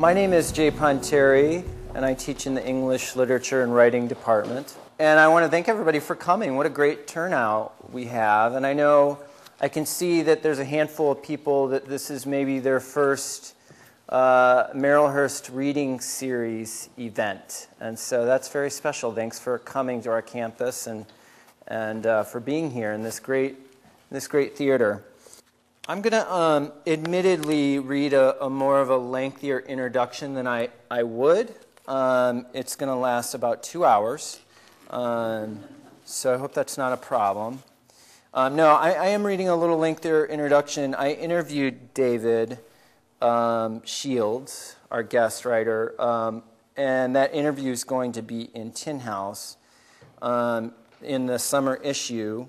My name is Jay Ponteri, and I teach in the English Literature and Writing department. And I want to thank everybody for coming. What a great turnout we have. And I know I can see that there's a handful of people that this is maybe their first Marylhurst Reading Series event. And so that's very special. Thanks for coming to our campus and for being here in this great theater. I'm going to admittedly read a more of a lengthier introduction than I would. It's going to last about 2 hours, so I hope that's not a problem. No, I am reading a little lengthier introduction. I interviewed David Shields, our guest writer, and that interview is going to be in Tin House in the summer issue.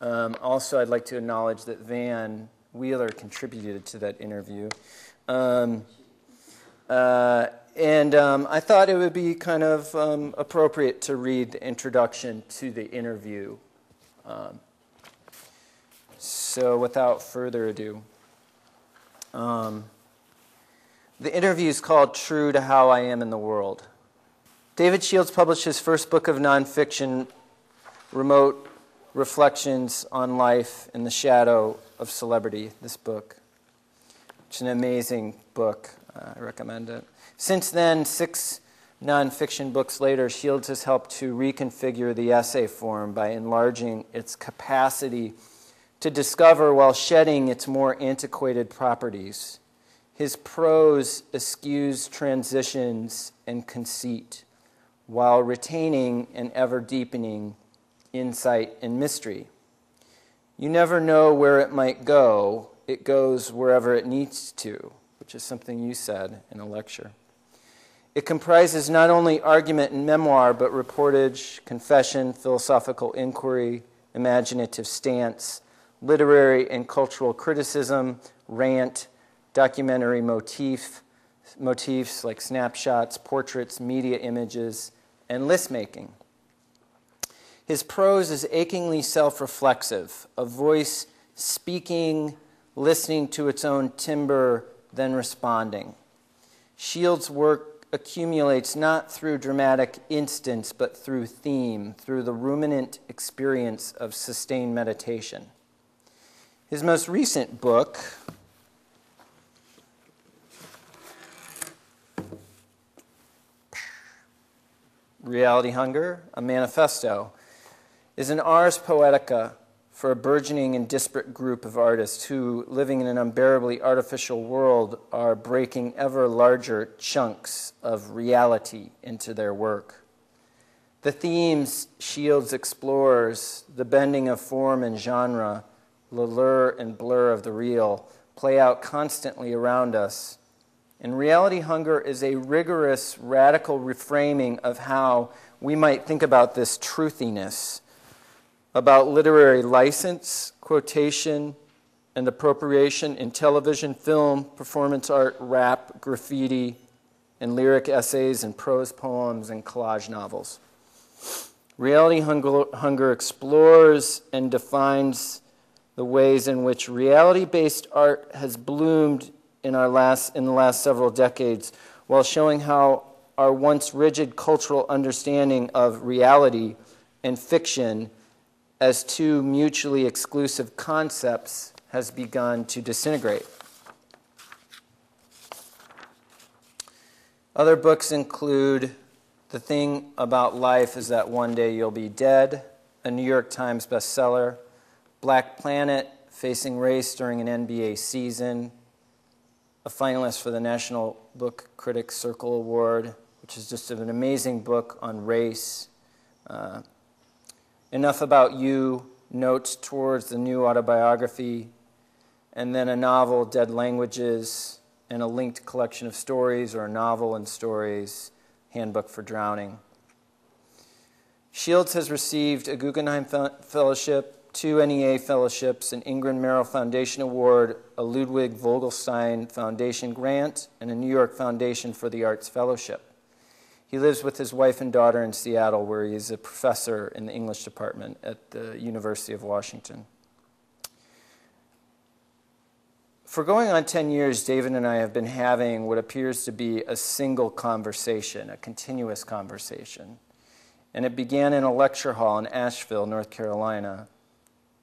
Also, I'd like to acknowledge that Van Wheeler contributed to that interview. And I thought it would be kind of appropriate to read the introduction to the interview. So without further ado, the interview is called True to How I Am in the World. David Shields published his first book of nonfiction, Remote Reflections on Life in the Shadow of Celebrity, this book. It's an amazing book. I recommend it. Since then, 6 nonfiction books later, Shields has helped to reconfigure the essay form by enlarging its capacity to discover while shedding its more antiquated properties. His prose eschews transitions and conceit while retaining an ever-deepening insight and mystery. You never know where it might go. It goes wherever it needs to, which is something you said in a lecture. It comprises not only argument and memoir, but reportage, confession, philosophical inquiry, imaginative stance, literary and cultural criticism, rant, documentary motifs like snapshots, portraits, media images, and list-making. His prose is achingly self-reflexive, a voice speaking, listening to its own timbre, then responding. Shields' work accumulates not through dramatic instance, but through theme, through the ruminant experience of sustained meditation. His most recent book, Reality Hunger, a Manifesto, is an ars poetica for a burgeoning and disparate group of artists who, living in an unbearably artificial world, are breaking ever larger chunks of reality into their work. The themes Shields explores, the bending of form and genre, the lure and blur of the real, play out constantly around us. And Reality Hunger is a rigorous, radical reframing of how we might think about this truthiness, about literary license, quotation, and appropriation in television, film, performance art, rap, graffiti, and lyric essays and prose poems and collage novels. Reality Hunger explores and defines the ways in which reality-based art has bloomed in the last several decades, while showing how our once rigid cultural understanding of reality and fiction as two mutually exclusive concepts has begun to disintegrate. Other books include The Thing About Life Is That One Day You'll Be Dead, a New York Times bestseller, Black Planet, Facing Race During an NBA Season, a finalist for the National Book Critics Circle Award, which is just an amazing book on race. Enough About You, Notes Towards the New Autobiography, and then a novel, Dead Languages, and a linked collection of stories, or a novel and stories, Handbook for Drowning. Shields has received a Guggenheim Fellowship, 2 NEA Fellowships, an Ingrid Merrill Foundation Award, a Ludwig Vogelstein Foundation Grant, and a New York Foundation for the Arts Fellowship. He lives with his wife and daughter in Seattle, where he is a professor in the English department at the University of Washington. For going on 10 years, David and I have been having what appears to be a single conversation, a continuous conversation. And it began in a lecture hall in Asheville, North Carolina,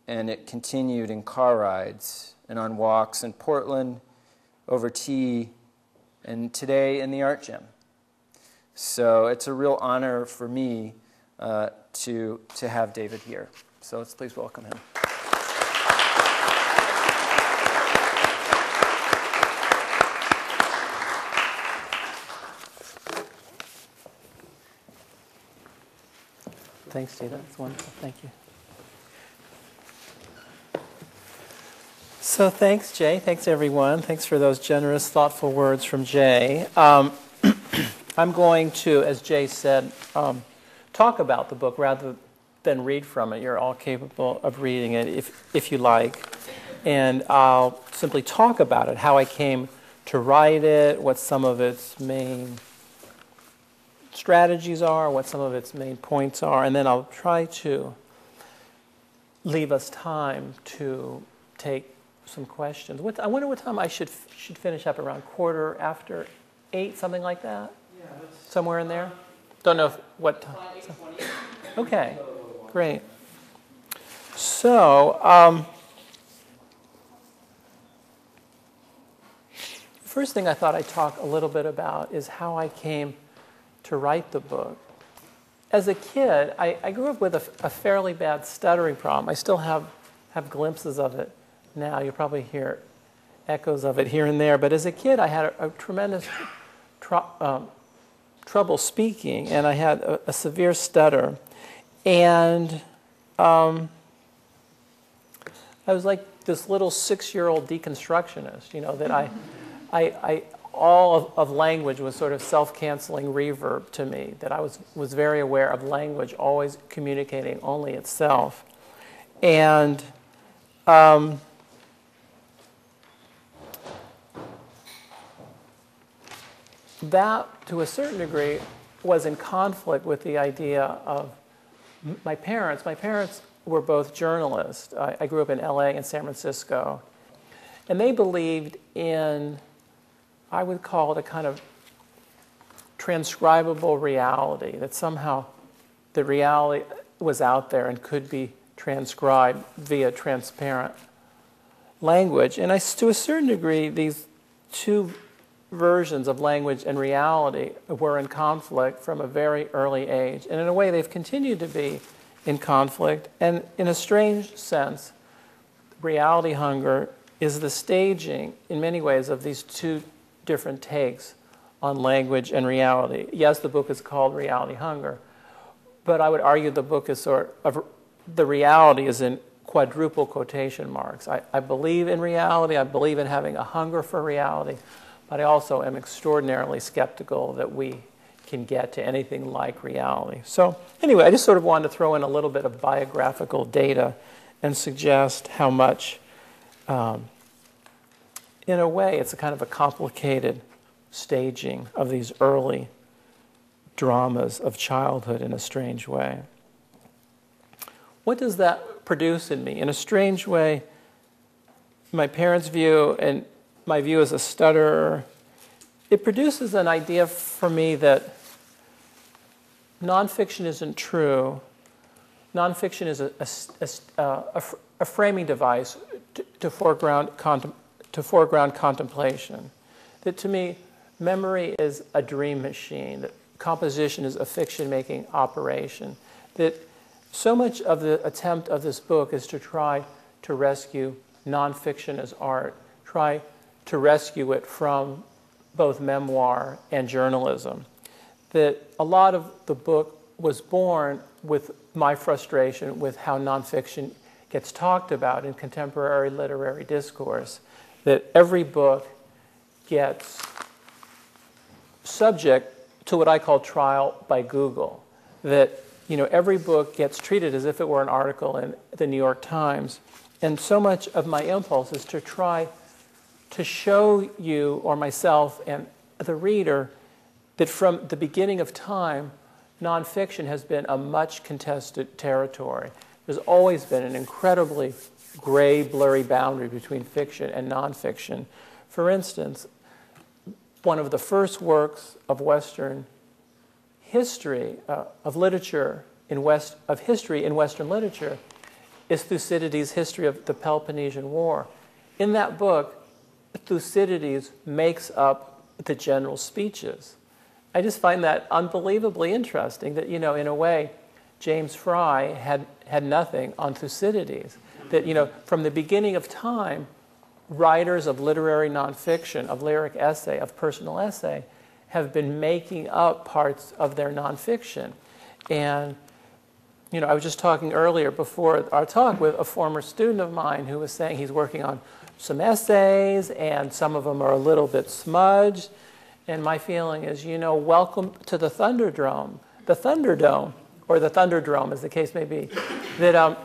and it continued in car rides and on walks in Portland, over tea, and today in the art gym. So it's a real honor for me to have David here. So let's please welcome him. Thanks, Steve. That's wonderful. Thank you. So thanks, Jay. Thanks, everyone. Thanks for those generous, thoughtful words from Jay. I'm going to, as Jay said, talk about the book rather than read from it. You're all capable of reading it if you like. And I'll simply talk about it, how I came to write it, what some of its main strategies are, what some of its main points are, and then I'll try to leave us time to take some questions. I wonder what time I should finish up, around 8:15, something like that? Yeah. Somewhere in there? Don't know what time. Okay, great. So, the first thing I thought I'd talk a little bit about is how I came to write the book. As a kid, I grew up with a fairly bad stuttering problem. I still have glimpses of it now. You'll probably hear echoes of it here and there. But as a kid, I had a tremendous trouble speaking, and I had a severe stutter. And I was like this little 6-year-old deconstructionist, that I all of language was sort of self-canceling reverb to me, that I was very aware of language always communicating only itself. And that, to a certain degree, was in conflict with the idea of my parents. My parents were both journalists. I grew up in LA and San Francisco. And they believed in, I would call it, a kind of transcribable reality, that somehow the reality was out there and could be transcribed via transparent language. And to a certain degree, these two versions of language and reality were in conflict from a very early age. And in a way, they've continued to be in conflict. And in a strange sense, reality hunger is the staging, in many ways, of these two different takes on language and reality. Yes, the book is called Reality Hunger, but I would argue the book is the reality is in quadruple quotation marks. I believe in reality, I believe in having a hunger for reality, but I also am extraordinarily skeptical that we can get to anything like reality. So anyway, I just sort of wanted to throw in a little bit of biographical data and suggest how much, in a way, it's a kind of a complicated staging of these early dramas of childhood in a strange way. What does that produce in me? In a strange way, my parents' view and my view as a stutterer, it produces an idea for me that nonfiction isn't true. Nonfiction is a framing device to foreground contemplation. That to me, memory is a dream machine. That composition is a fiction-making operation. That so much of the attempt of this book is to try to rescue nonfiction as art, try to rescue it from both memoir and journalism. That a lot of the book was born with my frustration with how nonfiction gets talked about in contemporary literary discourse. That every book gets subject to what I call trial by Google. That every book gets treated as if it were an article in the New York Times. And so much of my impulse is to try to show you or myself and the reader that from the beginning of time, nonfiction has been a much contested territory. There's always been an incredibly gray, blurry boundary between fiction and nonfiction. For instance, one of the first works of Western history, of literature of history in Western literature, is Thucydides' History of the Peloponnesian War. In that book, Thucydides makes up the general speeches. I just find that unbelievably interesting that, in a way, James Fry had nothing on Thucydides. That, from the beginning of time, writers of literary nonfiction, of lyric essay, of personal essay, have been making up parts of their nonfiction. And, I was just talking earlier before our talk with a former student of mine who was saying he's working on some essays, and some of them are a little bit smudged. And my feeling is, welcome to the Thunderdome, or the Thunderdrome, as the case may be. That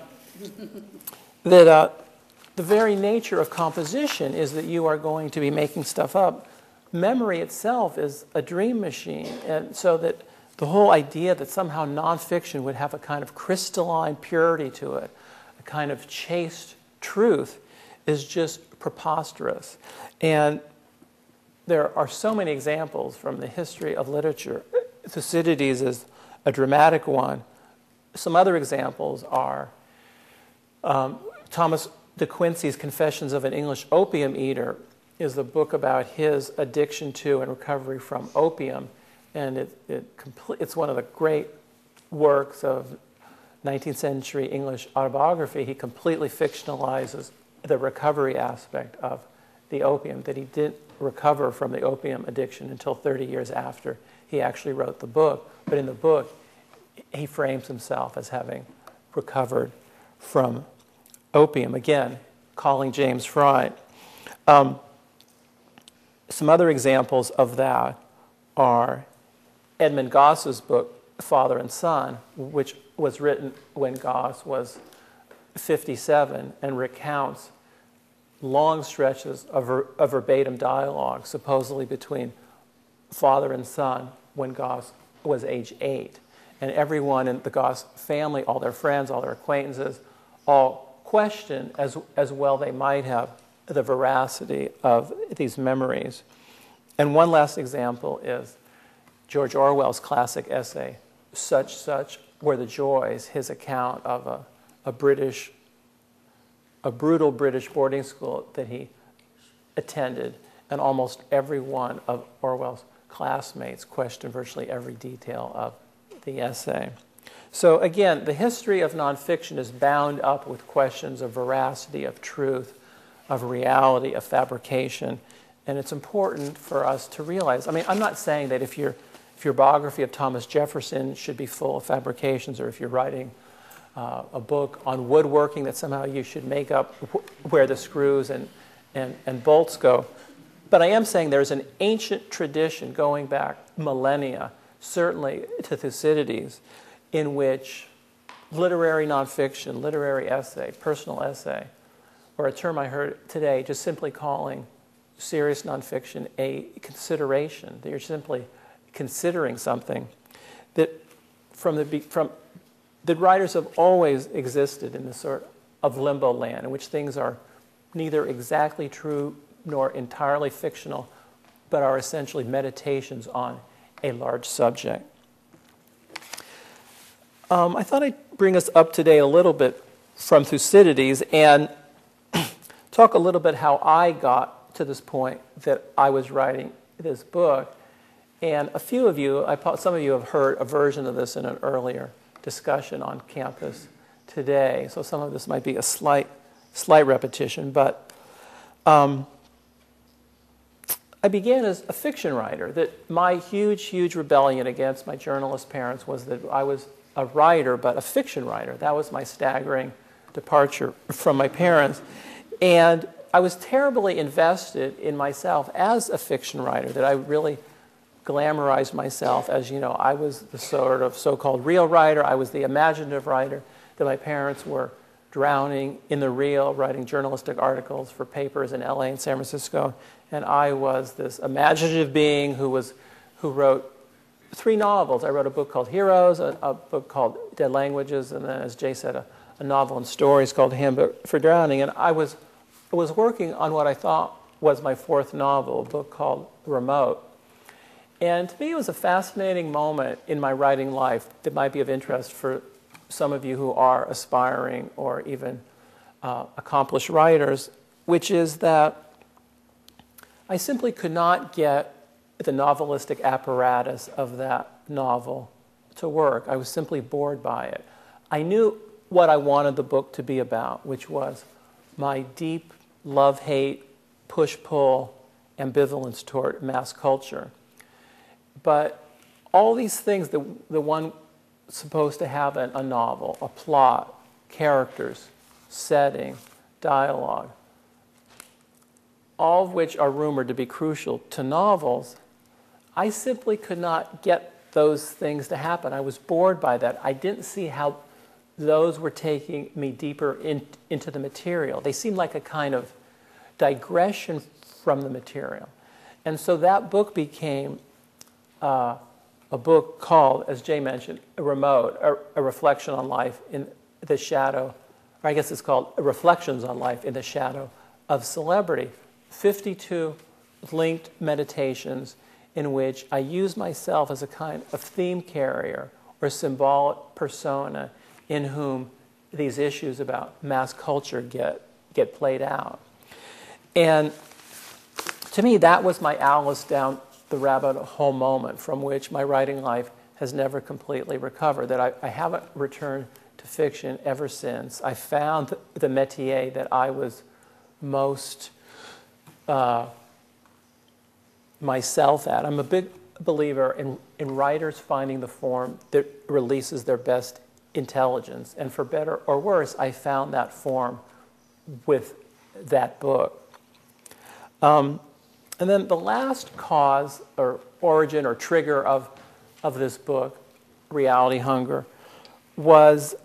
the very nature of composition is that you are going to be making stuff up. Memory itself is a dream machine, and so that the whole idea that somehow nonfiction would have a kind of crystalline purity to it, a kind of chaste truth, is just preposterous. And there are so many examples from the history of literature. Thucydides is a dramatic one. Some other examples are Thomas de Quincey's Confessions of an English Opium Eater is the book about his addiction to and recovery from opium. And it's one of the great works of 19th century English autobiography. He completely fictionalizes the recovery aspect of the opium, that he didn't recover from the opium addiction until 30 years after he actually wrote the book. But in the book, he frames himself as having recovered from opium. Again, calling James Fry. Some other examples of that are Edmund Goss's book, Father and Son, which was written when Goss was 57 and recounts long stretches of verbatim dialogue, supposedly between father and son, when Goss was age 8. And everyone in the Goss family, all their friends, all their acquaintances, all question, as well they might have, the veracity of these memories. And one last example is George Orwell's classic essay, Such Were the Joys, his account of a brutal British boarding school that he attended, and almost every one of Orwell's classmates questioned virtually every detail of the essay. So again, the history of nonfiction is bound up with questions of veracity, of truth, of reality, of fabrication, and it's important for us to realize. I mean, I'm not saying that if your biography of Thomas Jefferson should be full of fabrications, or if you're writing a book on woodworking that somehow you should make up where the screws and bolts go. But I am saying there's an ancient tradition going back millennia, certainly to Thucydides, in which literary nonfiction, literary essay, personal essay, or a term I heard today, just simply calling serious nonfiction a consideration, that you're simply considering something, that that writers have always existed in this sort of limbo land in which things are neither exactly true nor entirely fictional, but are essentially meditations on a large subject. I thought I'd bring us up to date a little bit from Thucydides and talk a little bit how I got to this point that I was writing this book. And a few of you, some of you have heard a version of this in an earlier discussion on campus today, so some of this might be a slight repetition, but I began as a fiction writer. That my huge rebellion against my journalist parents was that I was a writer, but a fiction writer. That was my staggering departure from my parents. And I was terribly invested in myself as a fiction writer, that I really glamorized myself as, I was the sort of so-called real writer, I was the imaginative writer, that my parents were drowning in the real, writing journalistic articles for papers in LA and San Francisco, and I was this imaginative being who wrote 3 novels. I wrote a book called Heroes, a book called Dead Languages, and then, as Jay said, a a novel and stories called Handbook for Drowning, and I was working on what I thought was my fourth novel, a book called Remote. And to me, it was a fascinating moment in my writing life that might be of interest for some of you who are aspiring or even accomplished writers, which is that I simply could not get the novelistic apparatus of that novel to work. I was simply bored by it. I knew what I wanted the book to be about, which was my deep love-hate, push-pull ambivalence toward mass culture. But all these things that the one supposed to have in a novel, a plot, characters, setting, dialogue, all of which are rumored to be crucial to novels, I simply could not get those things to happen. I was bored by that. I didn't see how those were taking me deeper into the material. They seemed like a kind of digression from the material. And so that book became a book called, as Jay mentioned, Remote, a reflection on life in the shadow, or I guess it's called Reflections on Life in the Shadow of Celebrity. 52 linked meditations in which I use myself as a kind of theme carrier or symbolic persona in whom these issues about mass culture get played out. And to me, that was my Alice down the rabbit hole moment from which my writing life has never completely recovered, that I haven't returned to fiction ever since. I found the métier that I was most myself at. I'm a big believer in writers finding the form that releases their best intelligence. And for better or worse, I found that form with that book. And then the last cause or origin or trigger of this book, Reality Hunger, was,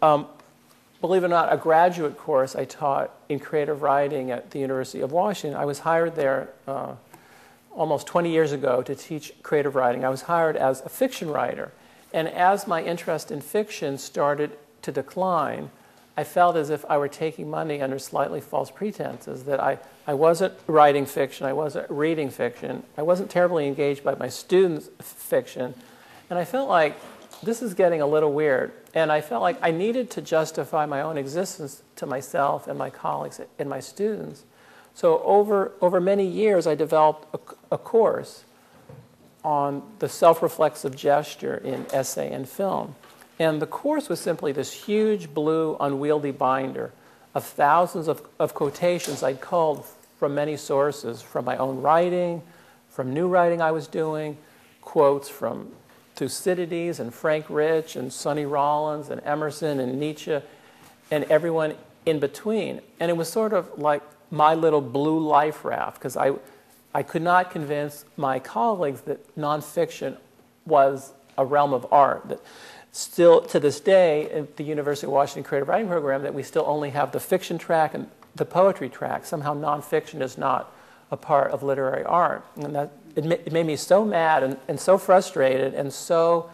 believe it or not, a graduate course I taught in creative writing at the University of Washington. I was hired there almost 20 years ago to teach creative writing. I was hired as a fiction writer. And as my interest in fiction started to decline, I felt as if I were taking money under slightly false pretenses, that I wasn't writing fiction, I wasn't reading fiction, I wasn't terribly engaged by my students' fiction, and I felt like this is getting a little weird. And I felt like I needed to justify my own existence to myself and my colleagues and my students. So over many years, I developed a course on the self-reflexive gesture in essay and film. And the course was simply this huge blue unwieldy binder of thousands of quotations I'd culled from many sources, from my own writing, from new writing I was doing, quotes from Thucydides and Frank Rich and Sonny Rollins and Emerson and Nietzsche and everyone in between. And it was sort of like my little blue life raft, because I could not convince my colleagues that nonfiction was a realm of art. That still, to this day, at the University of Washington Creative Writing Program, that we still only have the fiction track and the poetry track. Somehow nonfiction is not a part of literary art. And that, it made me so mad and so frustrated and so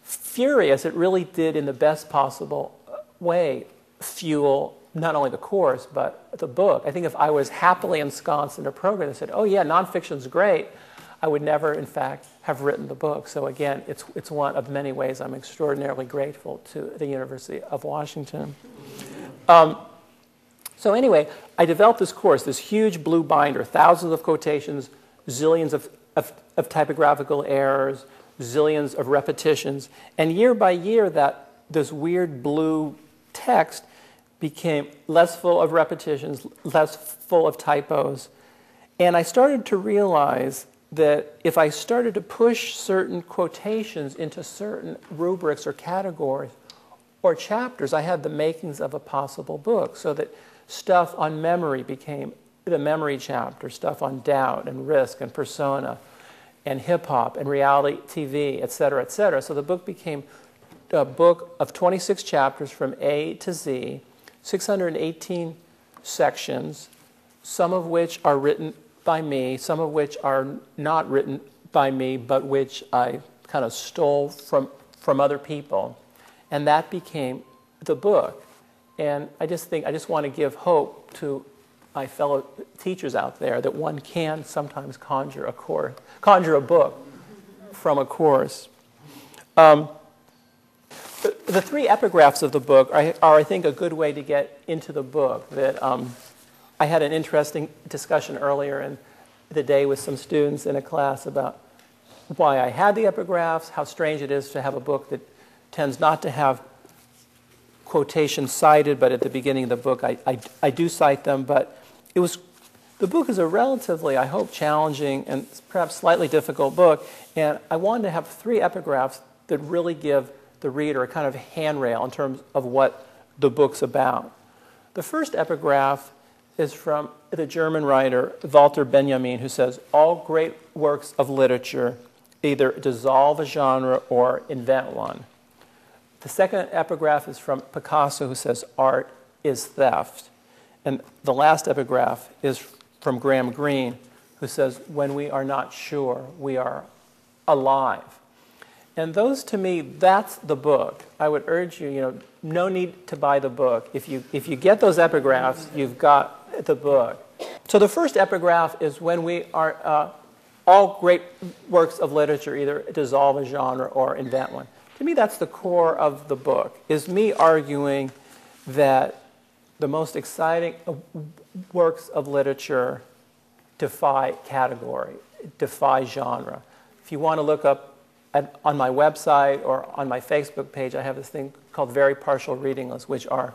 furious. It really did, in the best possible way, fuel not only the course, but the book. I think if I was happily ensconced in a program that said, oh yeah, nonfiction's great, I would never, in fact, have written the book. So again, it's one of many ways I'm extraordinarily grateful to the University of Washington. So anyway, I developed this course, this huge blue binder, thousands of quotations, zillions of typographical errors, zillions of repetitions. And year by year, this weird blue text became less full of repetitions, less full of typos. And I started to realize that if I started to push certain quotations into certain rubrics or categories or chapters, I had the makings of a possible book. So that stuff on memory became the memory chapter, stuff on doubt and risk and persona and hip-hop and reality TV, et cetera, et cetera. So the book became a book of 26 chapters from A to Z, 618 sections, some of which are written by me, some of which are not written by me, but which I kind of stole from other people. And that became the book. And I just want to give hope to my fellow teachers out there that one can sometimes conjure a book from a course. The three epigraphs of the book are, I think, a good way to get into the book. That I had an interesting discussion earlier in the day with some students in a class about why I had the epigraphs, how strange it is to have a book that tends not to have quotations cited, but at the beginning of the book I do cite them. But the book is a relatively, I hope, challenging and perhaps slightly difficult book, and I wanted to have three epigraphs that really give the reader a kind of handrail in terms of what the book's about. The first epigraph is from the German writer Walter Benjamin, who says, "All great works of literature either dissolve a genre or invent one." The second epigraph is from Picasso, who says, "Art is theft." And the last epigraph is from Graham Greene, who says, "When we are not sure, we are alive." And those, to me, that's the book. I would urge you, no need to buy the book. If you get those epigraphs, you've got the book. So the first epigraph is when we are, all great works of literature either dissolve a genre or invent one. To me, that's the core of the book, is me arguing that the most exciting works of literature defy category, defy genre. If you want to look up on my website or on my Facebook page, I have this thing called Very Partial Reading Lists, which are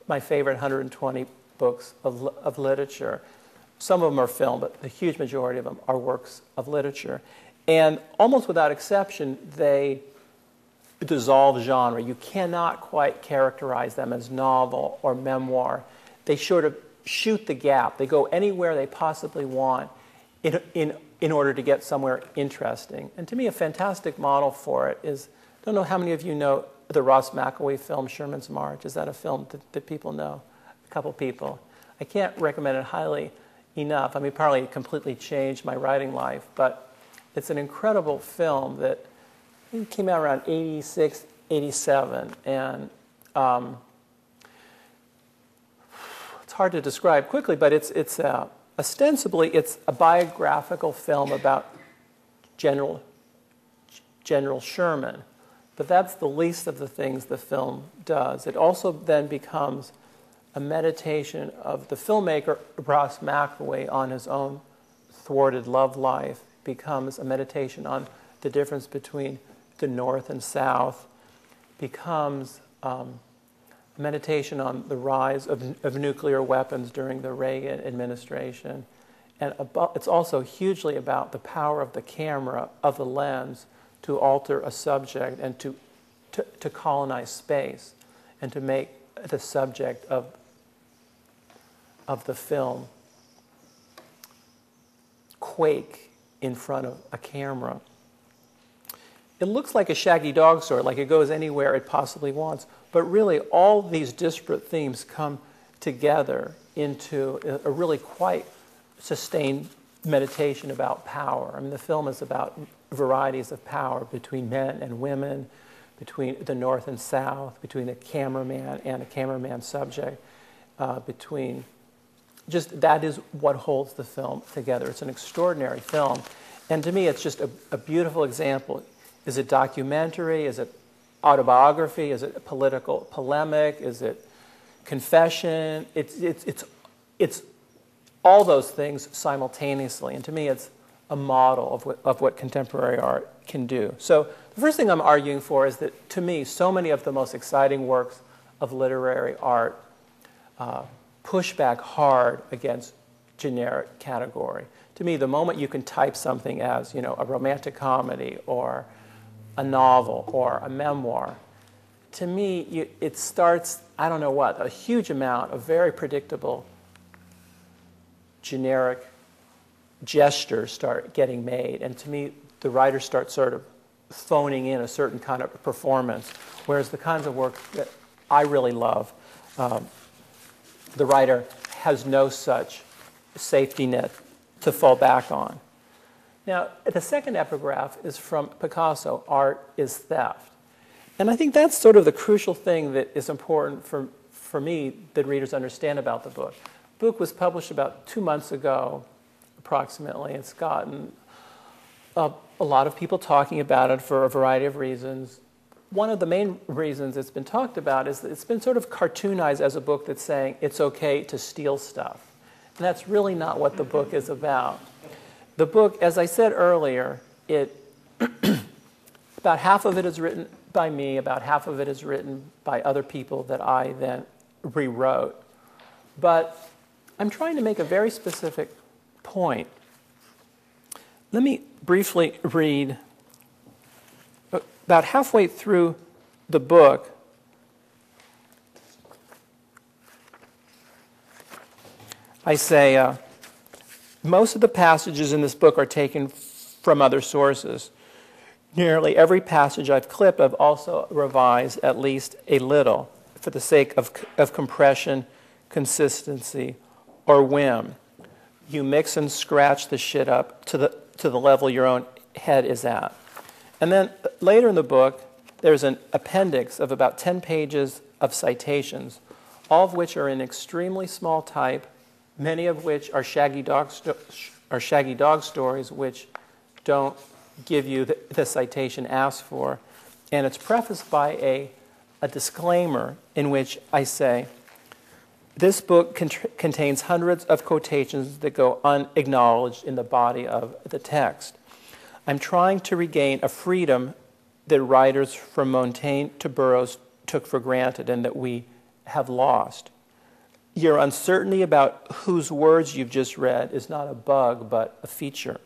my favorite 120 books of literature. Some of them are film, but the huge majority of them are works of literature. And almost without exception, they dissolve genre. You cannot quite characterize them as novel or memoir. They sort of shoot the gap. They go anywhere they possibly want in order to get somewhere interesting. And to me, a fantastic model for it is, I don't know how many of you know the Ross McElwee film, Sherman's March. Is that a film that people know? A couple people. I can't recommend it highly enough. I mean, probably completely changed my writing life, but it's an incredible film that came out around 86, 87, and it's hard to describe quickly, but ostensibly it's a biographical film about General Sherman, but that's the least of the things the film does. It also then becomes a meditation of the filmmaker Ross McElwee on his own thwarted love life, becomes a meditation on the difference between the North and South, becomes a meditation on the rise of nuclear weapons during the Reagan administration. And it's also hugely about the power of the camera, of the lens, to alter a subject and to colonize space and to make the subject of the film quake in front of a camera. It looks like a shaggy dog story, like it goes anywhere it possibly wants, but really all these disparate themes come together into a really quite sustained meditation about power. I mean, the film is about varieties of power between men and women, between the North and South, between a cameraman and a cameraman subject, between just that is what holds the film together. It's an extraordinary film. And to me, it's just a beautiful example. Is it documentary? Is it autobiography? Is it political polemic? Is it confession? It's all those things simultaneously. And to me, it's a model of what contemporary art can do. So the first thing I'm arguing for is that, to me, so many of the most exciting works of literary art push back hard against generic category. To me, the moment you can type something as, a romantic comedy or a novel or a memoir, to me, it starts, I don't know what, a huge amount of very predictable generic gestures start getting made. And to me, the writers start sort of phoning in a certain kind of performance, whereas the kinds of work that I really love, the writer has no such safety net to fall back on. Now, the second epigraph is from Picasso, "Art is theft." And I think that's sort of the crucial thing that is important for me, that readers understand about the book. The book was published about 2 months ago, approximately. It's gotten a lot of people talking about it for a variety of reasons. One of the main reasons it's been talked about is that it's been sort of cartoonized as a book that's saying it's okay to steal stuff. And that's really not what the book is about. The book, as I said earlier, about half of it is written by me, about half of it is written by other people that I then rewrote. But I'm trying to make a very specific point. Let me briefly read. About halfway through the book, I say, most of the passages in this book are taken from other sources. Nearly every passage I've clipped, I've also revised at least a little for the sake of compression, consistency, or whim. You mix and scratch the shit up to the level your own head is at. And then later in the book, there's an appendix of about 10 pages of citations, all of which are in extremely small type, many of which are shaggy dog stories, which don't give you the citation asked for. And it's prefaced by a disclaimer in which I say, this book contains hundreds of quotations that go unacknowledged in the body of the text. I'm trying to regain a freedom that writers from Montaigne to Burroughs took for granted and that we have lost. Your uncertainty about whose words you've just read is not a bug, but a feature.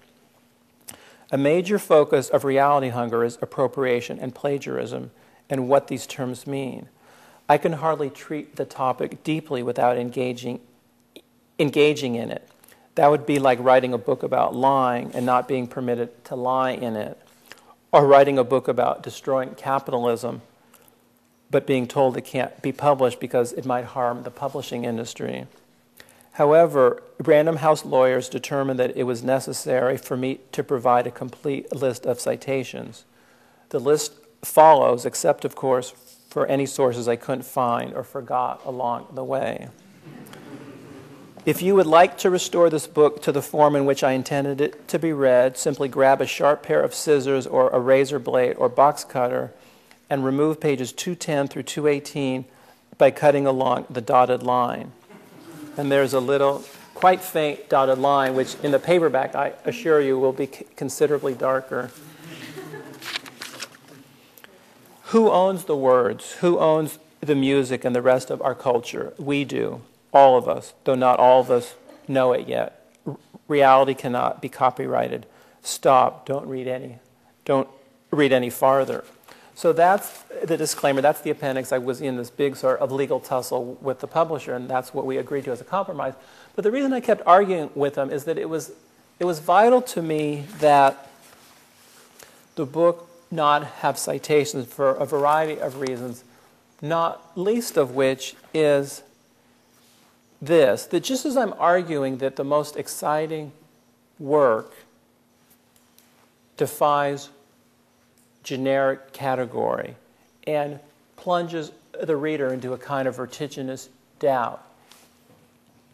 A major focus of reality hunger is appropriation and plagiarism and what these terms mean. I can hardly treat the topic deeply without engaging in it. That would be like writing a book about lying and not being permitted to lie in it, or writing a book about destroying capitalism but being told it can't be published because it might harm the publishing industry. However, Random House lawyers determined that it was necessary for me to provide a complete list of citations. The list follows, except, of course, for any sources I couldn't find or forgot along the way. If you would like to restore this book to the form in which I intended it to be read, simply grab a sharp pair of scissors or a razor blade or box cutter and remove pages 210 through 218 by cutting along the dotted line. And there's a little, quite faint dotted line, which in the paperback, I assure you, will be considerably darker. Who owns the words? Who owns the music and the rest of our culture? We do. All of us, though not all of us know it yet. Reality cannot be copyrighted. Stop. Don't read any farther. So that's the disclaimer. That's the appendix. I was in this big sort of legal tussle with the publisher, and that's what we agreed to as a compromise. But the reason I kept arguing with them is that it was vital to me that the book not have citations for a variety of reasons, not least of which is this, that just as I'm arguing that the most exciting work defies generic category and plunges the reader into a kind of vertiginous doubt,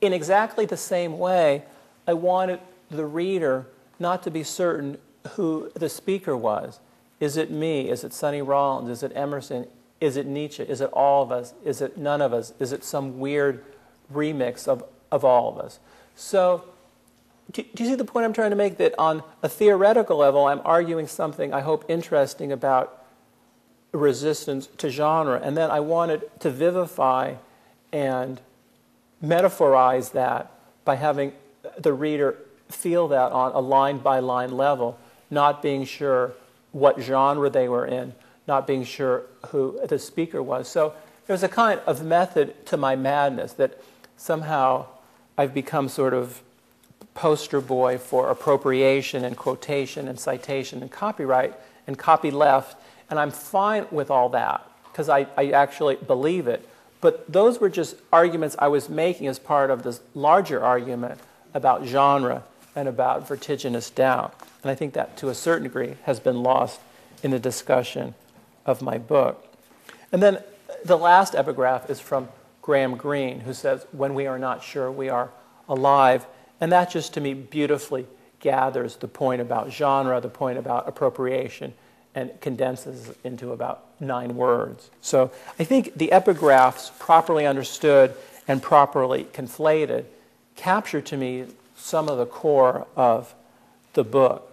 in exactly the same way, I wanted the reader not to be certain who the speaker was. Is it me? Is it Sonny Rollins? Is it Emerson? Is it Nietzsche? Is it all of us? Is it none of us? Is it some weird remix of all of us? So do you see the point I'm trying to make? That on a theoretical level, I'm arguing something I hope interesting about resistance to genre, and then I wanted to vivify and metaphorize that by having the reader feel that on a line-by-line level, not being sure what genre they were in, not being sure who the speaker was. So there's a kind of method to my madness that somehow I've become sort of poster boy for appropriation and quotation and citation and copyright and copyleft, and I'm fine with all that because I actually believe it. But those were just arguments I was making as part of this larger argument about genre and about vertiginous doubt. And I think that, to a certain degree, has been lost in the discussion of my book. And then the last epigraph is from Graham Greene, who says, when we are not sure, we are alive. And that just, to me, beautifully gathers the point about genre, the point about appropriation, and condenses into about 9 words. So I think the epigraphs, properly understood and properly conflated, capture to me some of the core of the book.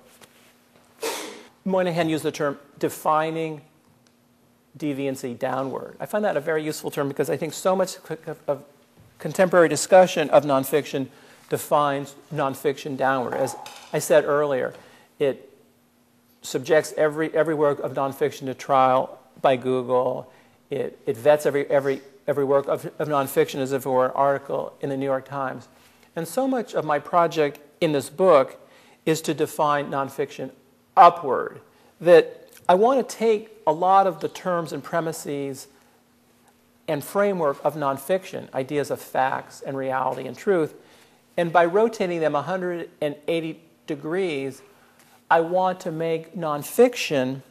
Moynihan used the term defining deviancy downward. I find that a very useful term because I think so much of contemporary discussion of nonfiction defines nonfiction downward. As I said earlier, it subjects every work of nonfiction to trial by Google. It vets every work of nonfiction as if it were an article in the New York Times. And so much of my project in this book is to define nonfiction upward, that I want to take a lot of the terms and premises and framework of nonfiction, ideas of facts and reality and truth, and by rotating them 180 degrees, I want to make nonfiction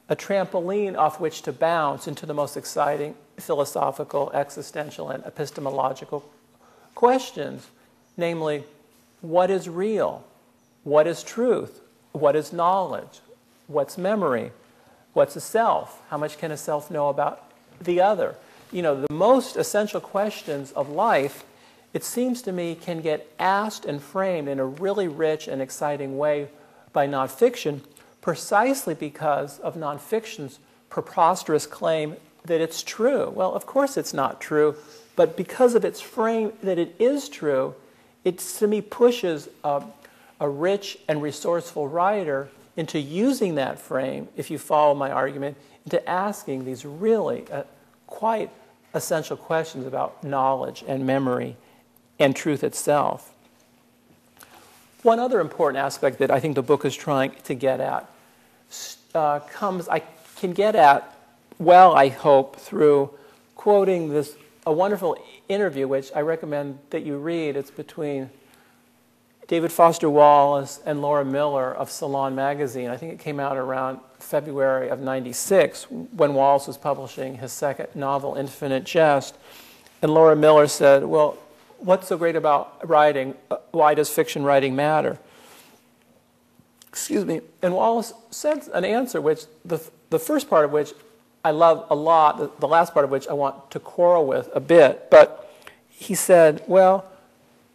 a trampoline off which to bounce into the most exciting philosophical, existential, and epistemological questions, namely, what is real? What is truth? What is knowledge? What's memory? What's a self? How much can a self know about the other? You know, the most essential questions of life, it seems to me, can get asked and framed in a really rich and exciting way by nonfiction, precisely because of nonfiction's preposterous claim that it's true. Well, of course it's not true, but because of its frame that it is true, it, to me, pushes a rich and resourceful writer into using that frame, if you follow my argument, into asking these really quite essential questions about knowledge and memory and truth itself. One other important aspect that I think the book is trying to get at I can get at, well, I hope, through quoting a wonderful interview, which I recommend that you read. It's between David Foster Wallace and Laura Miller of Salon magazine. I think it came out around February of '96 when Wallace was publishing his second novel, Infinite Jest. And Laura Miller said, well, what's so great about writing? Why does fiction writing matter? Excuse me. And Wallace said an answer which, the first part of which I love a lot, the last part of which I want to quarrel with a bit. But he said, well,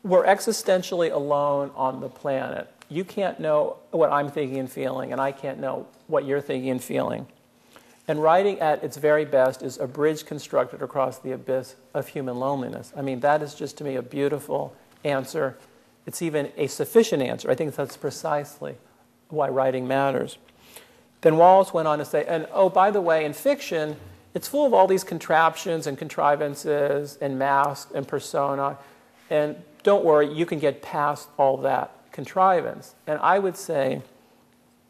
we're existentially alone on the planet. You can't know what I'm thinking and feeling, and I can't know what you're thinking and feeling. And writing at its very best is a bridge constructed across the abyss of human loneliness. I mean, that is just, to me, a beautiful answer. It's even a sufficient answer. I think that's precisely why writing matters. Then Wallace went on to say, and oh, by the way, in fiction, it's full of all these contraptions and contrivances and masks and persona, and don't worry, you can get past all that contrivance. And I would say,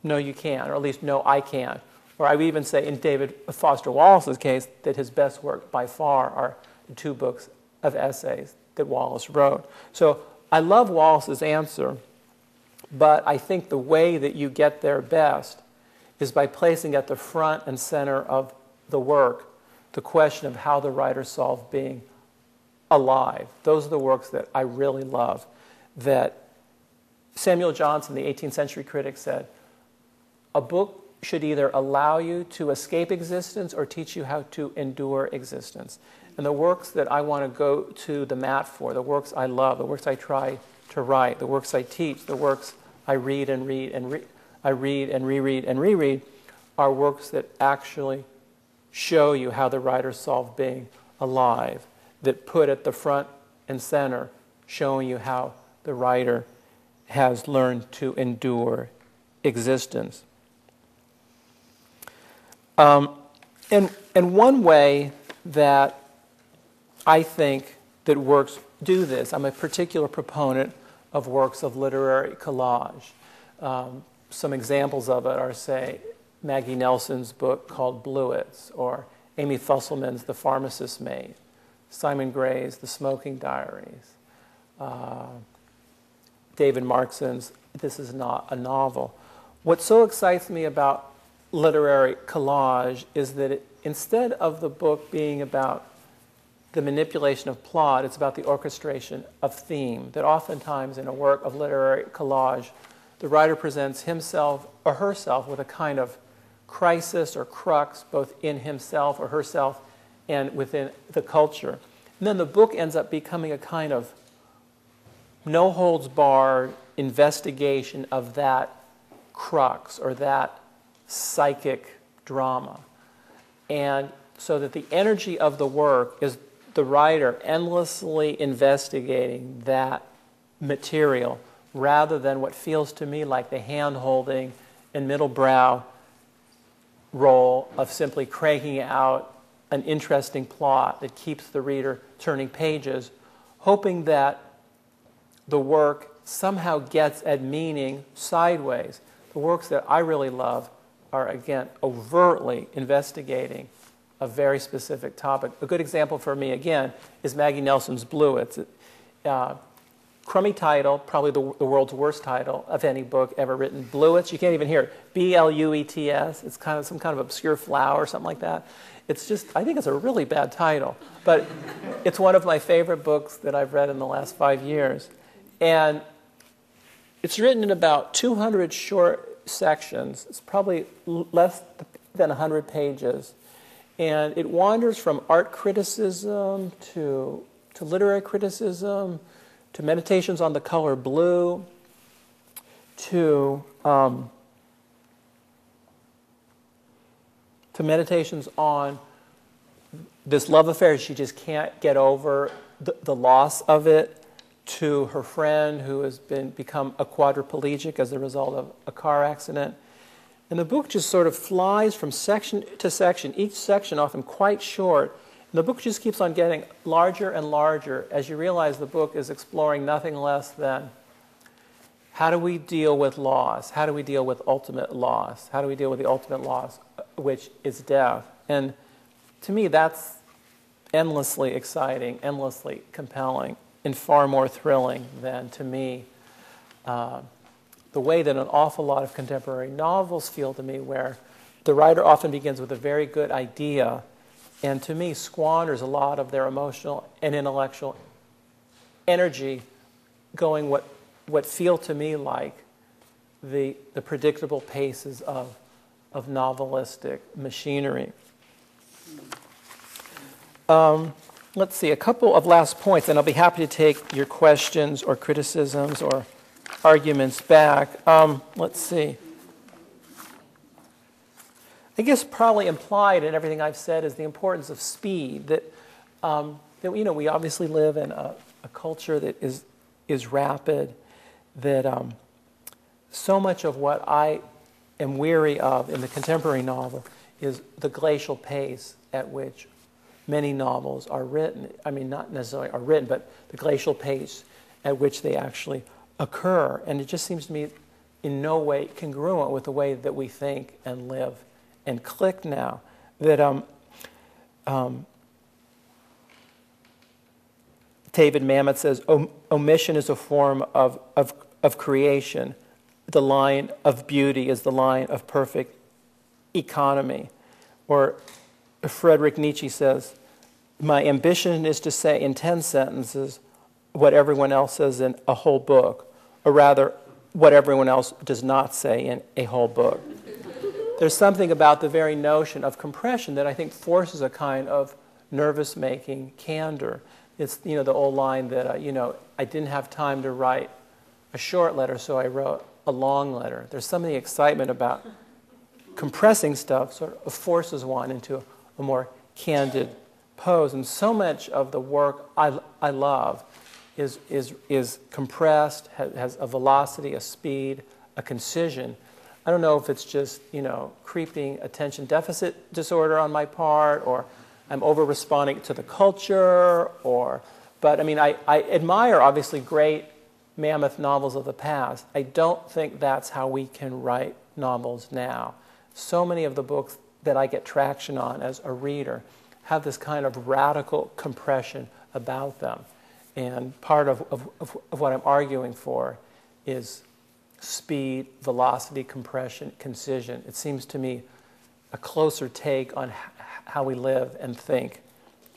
no, you can't, or at least, no, I can't. Or I would even say, in David Foster Wallace's case, that his best work by far are the 2 books of essays that Wallace wrote. So I love Wallace's answer, but I think the way that you get there best is by placing at the front and center of the work the question of how the writer solved being alive. Those are the works that I really love. That Samuel Johnson, the 18th century critic, said, a book should either allow you to escape existence or teach you how to endure existence. And the works that I want to go to the mat for, the works I love, the works I try to write, the works I teach, the works I read and read and I read and reread and reread, are works that actually show you how the writer solved being alive, that put at the front and center, showing you how the writer has learned to endure existence. And one way that I think that works do this, I'm a particular proponent of works of literary collage. Some examples of it are, say, Maggie Nelson's book called Bluets, or Amy Fusselman's The Pharmacist's Maid, Simon Gray's The Smoking Diaries, David Markson's This Is Not a Novel. What so excites me about literary collage is that instead of the book being about the manipulation of plot, it's about the orchestration of theme, that oftentimes in a work of literary collage, the writer presents himself or herself with a kind of crisis or crux, both in himself or herself and within the culture. And then the book ends up becoming a kind of no-holds-barred investigation of that crux or that psychic drama. And so that the energy of the work is the writer endlessly investigating that material rather than what feels to me like the hand-holding and middle brow role of simply cranking out an interesting plot that keeps the reader turning pages, hoping that the work somehow gets at meaning sideways. The works that I really love are, again, overtly investigating a very specific topic. A good example for me, again, is Maggie Nelson's Blue. It's a crummy title, probably the world's worst title of any book ever written. Bluets, you can't even hear it. B-L-U-E-T-S. It's kind of some kind of obscure flower or something like that. It's just, I think it's a really bad title. But it's one of my favorite books that I've read in the last 5 years. And it's written in about 200 short sections. It's probably less than 100 pages. And it wanders from art criticism to literary criticism, to meditations on the color blue, to meditations on this love affair she just can't get over, the loss of it, to her friend who has become a quadriplegic as a result of a car accident. And the book just sort of flies from section to section, each section often quite short. And the book just keeps on getting larger and larger as you realize the book is exploring nothing less than how do we deal with loss? How do we deal with ultimate loss? How do we deal with the ultimate loss, which is death? And to me, that's endlessly exciting, endlessly compelling, and far more thrilling than, to me, the way that an awful lot of contemporary novels feel to me, where the writer often begins with a very good idea and, to me, squanders a lot of their emotional and intellectual energy going what feel to me like the predictable paces of novelistic machinery. Let's see, a couple of last points, and I'll be happy to take your questions or criticisms or arguments back. Let's see. I guess probably implied in everything I've said is the importance of speed. That we obviously live in a culture that is rapid. That so much of what I am weary of in the contemporary novel is the glacial pace at which many novels are written. I mean, not necessarily are written, but the glacial pace at which they actually occur. And it just seems to me in no way congruent with the way that we think and live and click now. That David Mamet says, omission is a form of creation. The line of beauty is the line of perfect economy. Or Friedrich Nietzsche says, my ambition is to say in 10 sentences what everyone else says in a whole book, or rather, what everyone else does not say in a whole book. There's something about the very notion of compression that I think forces a kind of nervous-making candor. It's, the old line that, I didn't have time to write a short letter, so I wrote a long letter. There's something excitement about compressing stuff sort of forces one into a more candid pose. And so much of the work I love is compressed, has a velocity, a speed, a concision. I don't know if it's just, creeping attention deficit disorder on my part, or I'm over-responding to the culture, but I mean, I admire, obviously, great mammoth novels of the past. I don't think that's how we can write novels now. So many of the books that I get traction on as a reader have this kind of radical compression about them. And part of what I'm arguing for is speed, velocity, compression, concision. It seems to me a closer take on how we live and think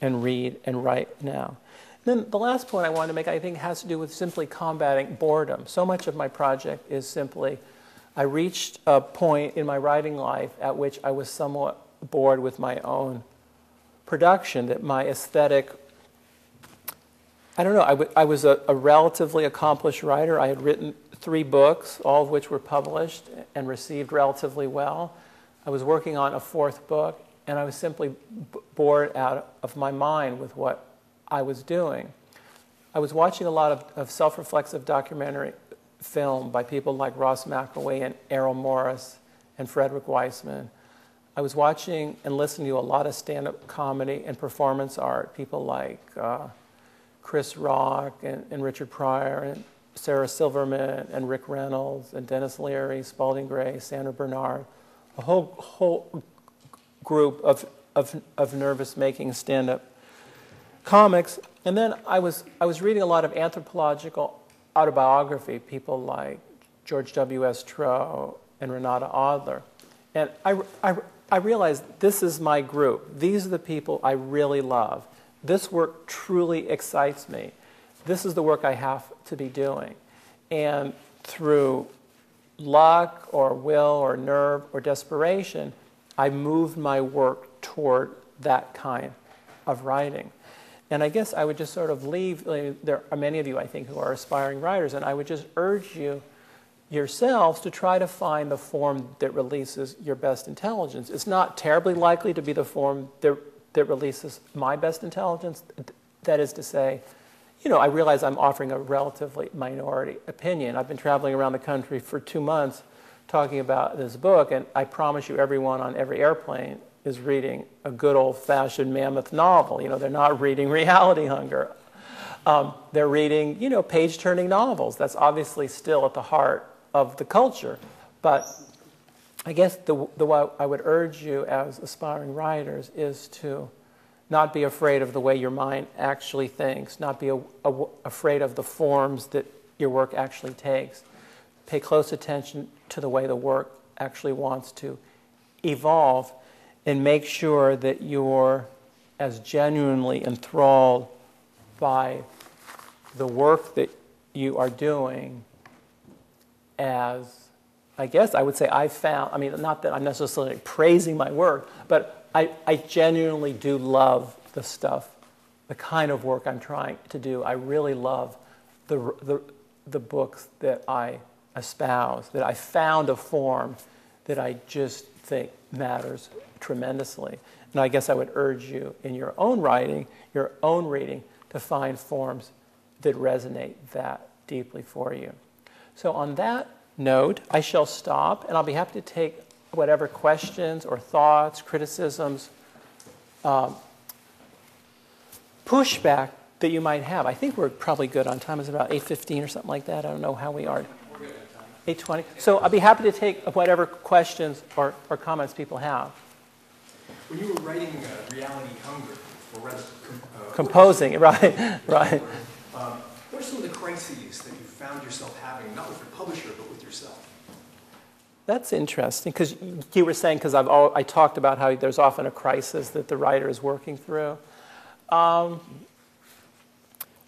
and read and write now. And then the last point I wanted to make, I think, has to do with simply combating boredom. So much of my project is simply, I reached a point in my writing life at which I was somewhat bored with my own production, that my aesthetic, I don't know, I was a relatively accomplished writer. I had written 3 books, all of which were published and received relatively well. I was working on a 4th book, and I was simply bored out of my mind with what I was doing. I was watching a lot of self-reflexive documentary film by people like Ross McElwee and Errol Morris and Frederick Weissman. I was watching and listening to a lot of stand-up comedy and performance art, people like Chris Rock and Richard Pryor and Sarah Silverman and Rick Reynolds and Dennis Leary, Spalding Gray, Sandra Bernard, a whole group of nervous-making stand-up comics. And then I was reading a lot of anthropological autobiography, people like George W.S. Trow and Renata Adler. And I realized this is my group. These are the people I really love. This work truly excites me. This is the work I have to be doing. And through luck or will or nerve or desperation, I moved my work toward that kind of writing. And I guess I would just sort of leave, there are many of you, I think, who are aspiring writers, and I would just urge you yourselves to try to find the form that releases your best intelligence. It's not terribly likely to be the form that releases my best intelligence. That is to say, I realize I'm offering a relatively minority opinion. I've been traveling around the country for 2 months talking about this book, and I promise you everyone on every airplane is reading a good old-fashioned mammoth novel. They're not reading Reality Hunger. They're reading, page-turning novels. That's obviously still at the heart of the culture. But I guess the way I would urge you as aspiring writers is to not be afraid of the way your mind actually thinks, not be afraid of the forms that your work actually takes. Pay close attention to the way the work actually wants to evolve, and make sure that you're as genuinely enthralled by the work that you are doing as, I guess I would say I found, not that I'm necessarily praising my work, but I genuinely do love the stuff, the kind of work I'm trying to do. I really love the books that I espouse, that I found a form that I just think matters tremendously. And I guess I would urge you in your own writing, your own reading, to find forms that resonate that deeply for you. So on that note, I shall stop, and I'll be happy to take whatever questions or thoughts, criticisms, pushback that you might have. I think we're probably good on time. It's about 8:15 or something like that. I don't know how we are. 8:20. So I'll be happy to take whatever questions or comments people have. When you were writing Reality Hunger, or rather composing, right. What are some of the crises that you found yourself having, not with your publisher, but with yourself? That's interesting, because you were saying, because I talked about how there's often a crisis that the writer is working through.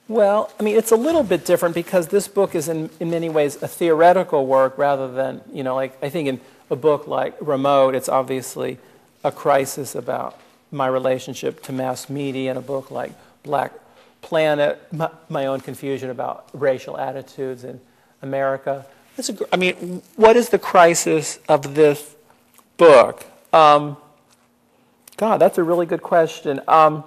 Well, it's a little bit different because this book is in many ways a theoretical work rather than, like I think in a book like Remote, it's obviously a crisis about my relationship to mass media. In a book like Black Planet, my own confusion about racial attitudes in America. What is the crisis of this book? God, that's a really good question. God,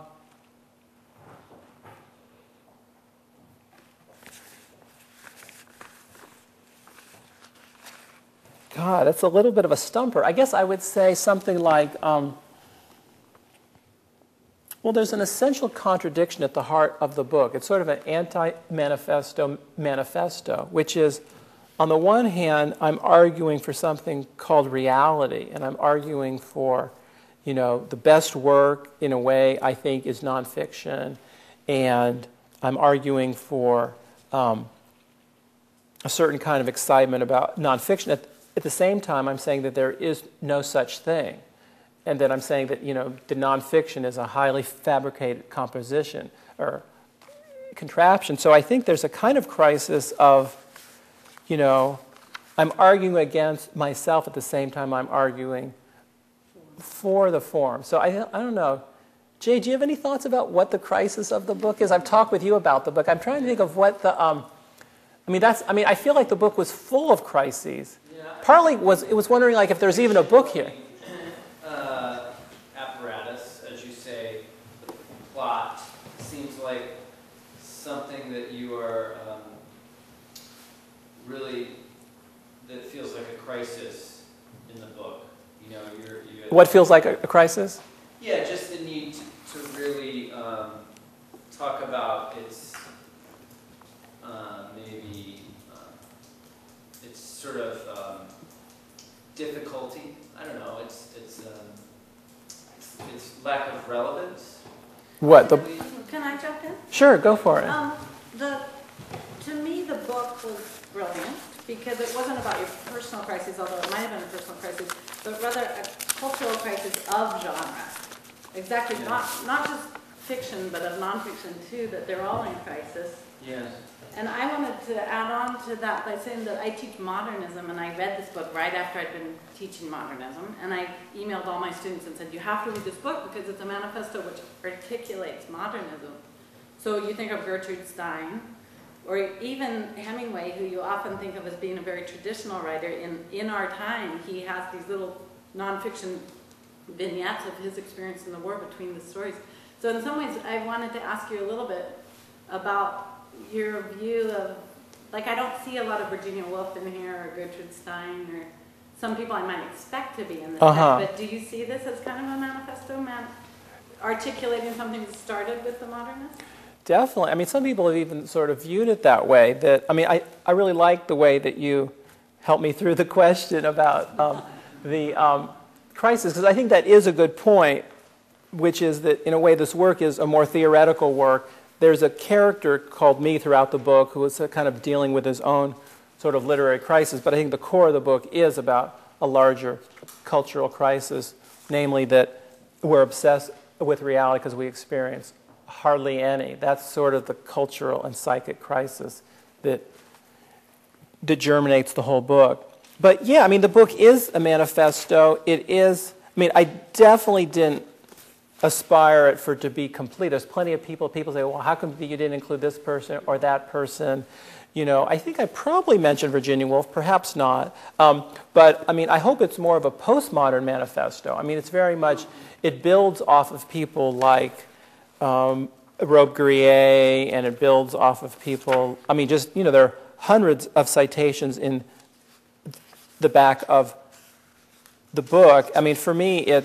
that's a little bit of a stumper. I guess I would say something like, there's an essential contradiction at the heart of the book. It's sort of an anti-manifesto manifesto, which is, on the one hand, I'm arguing for something called reality, and I'm arguing for, the best work, in a way, I think, is nonfiction, and I'm arguing for a certain kind of excitement about nonfiction. At the same time, I'm saying that there is no such thing. and then I'm saying that, the nonfiction is a highly fabricated composition or contraption. So I think there's a kind of crisis of, I'm arguing against myself at the same time I'm arguing for the form. So I don't know. Jay, do you have any thoughts about what the crisis of the book is? I've talked with you about the book. I'm trying to think of what the, I feel like the book was full of crises. Yeah. Partly it was wondering like if there's even a book here. Apparatus, as you say, the plot seems like something that you are really, that feels like a crisis in the book. What feels like a crisis? Yeah, just the need to really talk about its maybe its sort of difficulty. I don't know. It's lack of relevance. What the? Can I jump in? Sure, go for it. To me, the book was brilliant because it wasn't about your personal crisis, although it might have been a personal crisis, but rather a cultural crisis of genre. Exactly, Yeah. not just fiction, but of nonfiction too, that they're all in crisis. Yes. And I wanted to add on to that by saying that I teach modernism, and I read this book right after I'd been teaching modernism, and I emailed all my students and said, you have to read this book because it's a manifesto which articulates modernism. So you think of Gertrude Stein, or even Hemingway, who you often think of as being a very traditional writer. In our time, he has these little nonfiction vignettes of his experience in the war between the stories. So in some ways, I wanted to ask you a little bit about your view of, like, I don't see a lot of Virginia Woolf in here, or Gertrude Stein, or some people I might expect to be in this text, but do you see this as kind of a manifesto, articulating something that started with the modernists? Definitely. Some people have even sort of viewed it that way. That I really like the way that you helped me through the question about the crisis, because I think that is a good point, which is that, in a way, this work is a more theoretical work. There's a character called Me throughout the book who is kind of dealing with his own sort of literary crisis, but I think the core of the book is about a larger cultural crisis, namely that we're obsessed with reality because we experience hardly any. That's sort of the cultural and psychic crisis that germinates the whole book. But yeah, the book is a manifesto. It is, I definitely didn't aspire for it to be complete. There's plenty of people say, well, how come you didn't include this person or that person? I think I probably mentioned Virginia Woolf, perhaps not. But I hope it's more of a postmodern manifesto. It's very much, it builds off of people like Robbe-Grillet, and it builds off of people, there are hundreds of citations in the back of the book. For me,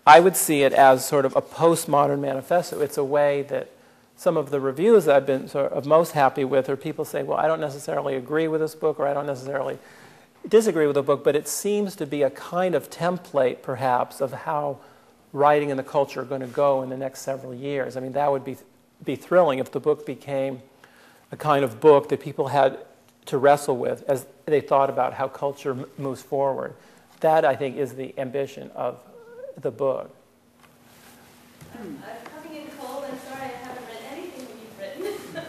I would see it as sort of a postmodern manifesto. It's a way that some of the reviews that I've been sort of most happy with are people say, well, I don't necessarily agree with this book, or I don't necessarily disagree with the book, but it seems to be a kind of template, perhaps, of how writing and the culture are going to go in the next several years. That would be thrilling if the book became a kind of book that people had to wrestle with as they thought about how culture moves forward. That, I think, is the ambition of the book. I'm coming in cold. I'm sorry I haven't read anything that you've written,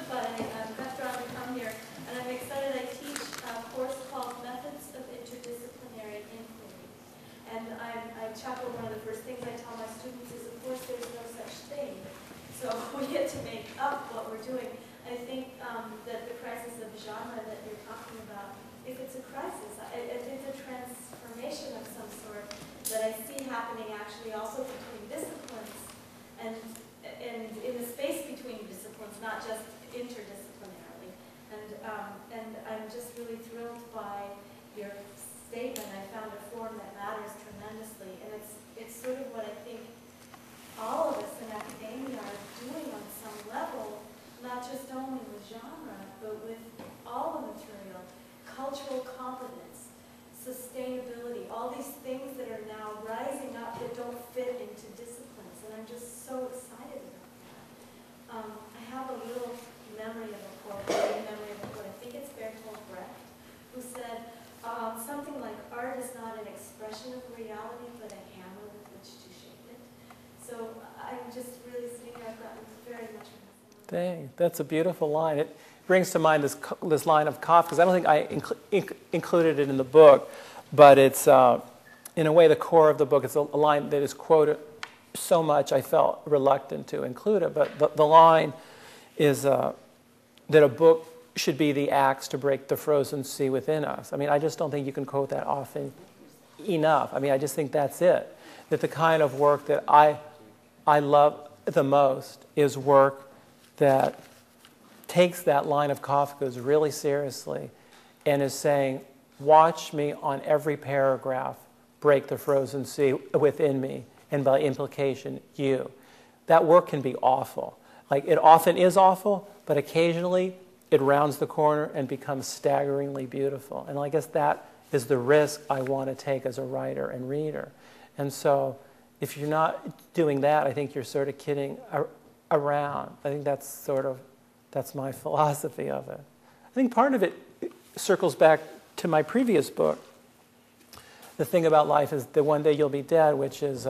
but I'm drawn to come here, and I'm excited. I teach a course called Methods of Interdisciplinary Inquiry, and I chuckle. One of the first things I tell my students is, of course, there's no such thing. So we get to make up what we're doing. I think that the crisis of genre that you're talking about, if it's a crisis, it's a transformation of some sort that I see happening actually also between disciplines and in the space between disciplines, not just interdisciplinarily. And I'm just really thrilled by your statement. I found a form that matters tremendously, and it's sort of what I think all of us in academia are doing on some level, not just only with genre, but with all the material, cultural competence, sustainability, all these things that are now rising up that don't fit into disciplines, and I'm just so excited about that. I have a little memory of a quote, I think it's Bertolt Brecht, who said something like, art is not an expression of reality, but a hammer thing. That's a beautiful line. It brings to mind this line of Kafka's. I don't think I included it in the book, but it's, in a way, the core of the book. It's a line that is quoted so much I felt reluctant to include it. But the line is that a book should be the axe to break the frozen sea within us. I mean, I just don't think you can quote that often enough. I mean, I just think that's it. That the kind of work that I love the most is work that takes that line of Kafka's really seriously and is saying, watch me on every paragraph break the frozen sea within me, and by implication, you. That work can be awful. Like, it often is awful, but occasionally it rounds the corner and becomes staggeringly beautiful. And I guess that is the risk I want to take as a writer and reader. And so if you're not doing that, I think you're sort of kidding around. I think that's my philosophy of it. I think part of it circles back to my previous book. The Thing About Life is that One Day You'll Be Dead, which is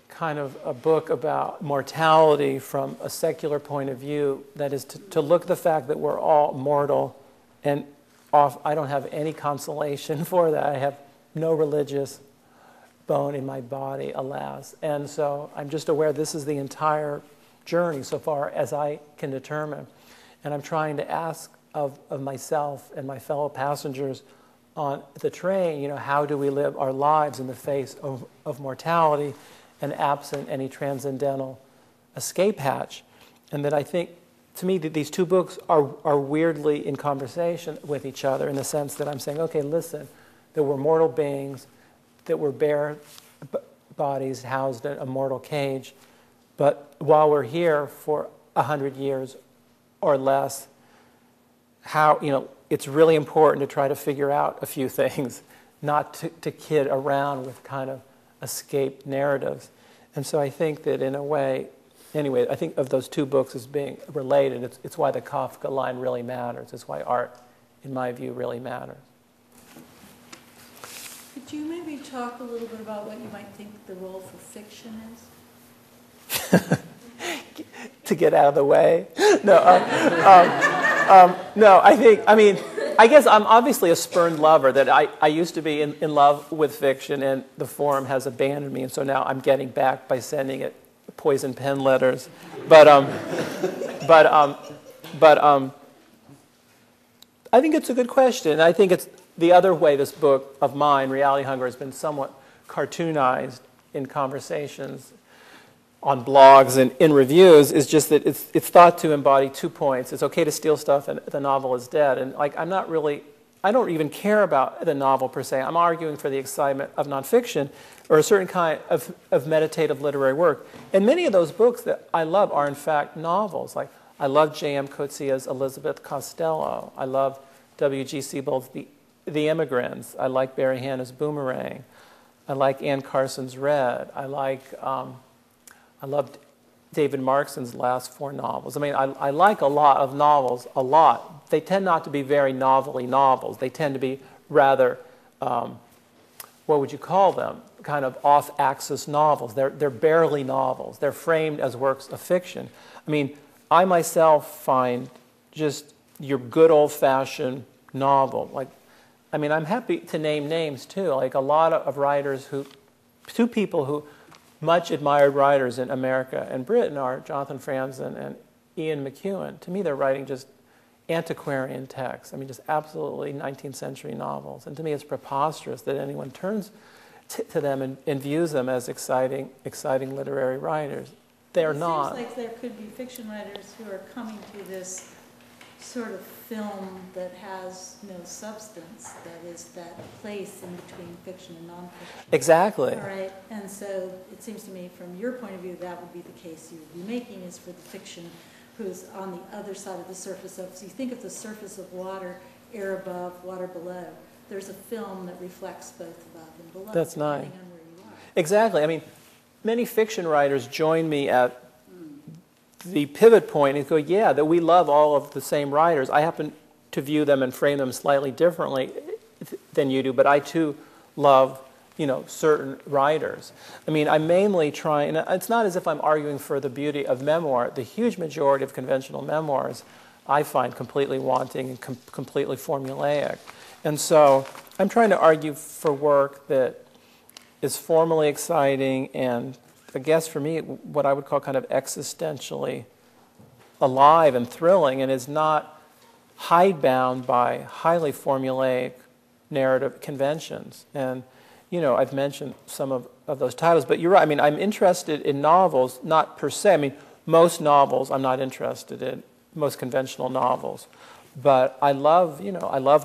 kind of a book about mortality from a secular point of view, that is to look at the fact that we're all mortal, and I don't have any consolation for that. I have no religious bone in my body, alas. And so I'm just aware this is the entire journey so far as I can determine. And I'm trying to ask of myself and my fellow passengers on the train, how do we live our lives in the face of mortality and absent any transcendental escape hatch? And that I think, to me, that these two books are weirdly in conversation with each other, in the sense that I'm saying, okay, listen, that we're mortal beings, that we're bare bodies housed in a mortal cage, but while we're here for 100 years or less, it's really important to try to figure out a few things, not to kid around with kind of escape narratives. And so I think that in a way, anyway, I think of those two books as being related. It's why the Kafka line really matters. It's why art, in my view, really matters. Could you maybe talk a little bit about what you might think the role for fiction is? To get out of the way? No, I guess I'm obviously a spurned lover, that I used to be in love with fiction, and the forum has abandoned me, and so now I'm getting back by sending it poison pen letters. But I think it's a good question. And I think it's the other way this book of mine, Reality Hunger, has been somewhat cartoonized in conversations on blogs and in reviews, is just that it's thought to embody 2 points. It's okay to steal stuff and the novel is dead. And I don't even care about the novel per se. I'm arguing for the excitement of nonfiction or a certain kind of meditative literary work. And many of those books that I love are in fact novels. Like, I love J.M. Coetzee's Elizabeth Costello. I love W.G. Sebald's The Immigrants. I like Barry Hanna's Boomerang. I like Anne Carson's Red. I loved David Markson's last 4 novels. I mean, I like a lot of novels, a lot. They tend not to be very novel-y novels. They tend to be rather, what would you call them? Kind of off-axis novels. They're barely novels. They're framed as works of fiction. I mean, I myself find just your good old-fashioned novel. I'm happy to name names, too. Like, a lot of writers two people who much admired writers in America and Britain are Jonathan Franzen and Ian McEwan. To me, they're writing just antiquarian texts. I mean, just absolutely 19th century novels. And to me, it's preposterous that anyone turns to them and views them as exciting literary writers. They're not. It seems like there could be fiction writers who are coming to this sort of film that has no substance, that is that place in between fiction and nonfiction. Exactly. All right, and so it seems to me, from your point of view, that would be the case you would be making, is for the fiction who's on the other side of the surface of, so you think of the surface of water, air above, water below. There's a film that reflects both above and below. That's nice. Depending on where you are. Exactly. I mean, many fiction writers join me at the pivot point and go, yeah, that we love all of the same writers. I happen to view them and frame them slightly differently than you do, but I too love certain writers. I mean, I'm mainly trying, and it's not as if I'm arguing for the beauty of memoir. The huge majority of conventional memoirs I find completely wanting and completely formulaic. And so I'm trying to argue for work that is formally exciting and, I guess for me, what I would call kind of existentially alive and thrilling, and is not hidebound by highly formulaic narrative conventions. And I've mentioned some of those titles, but you're right. I mean, I'm interested in novels, not per se. I mean, most novels I'm not interested in, most conventional novels. But I love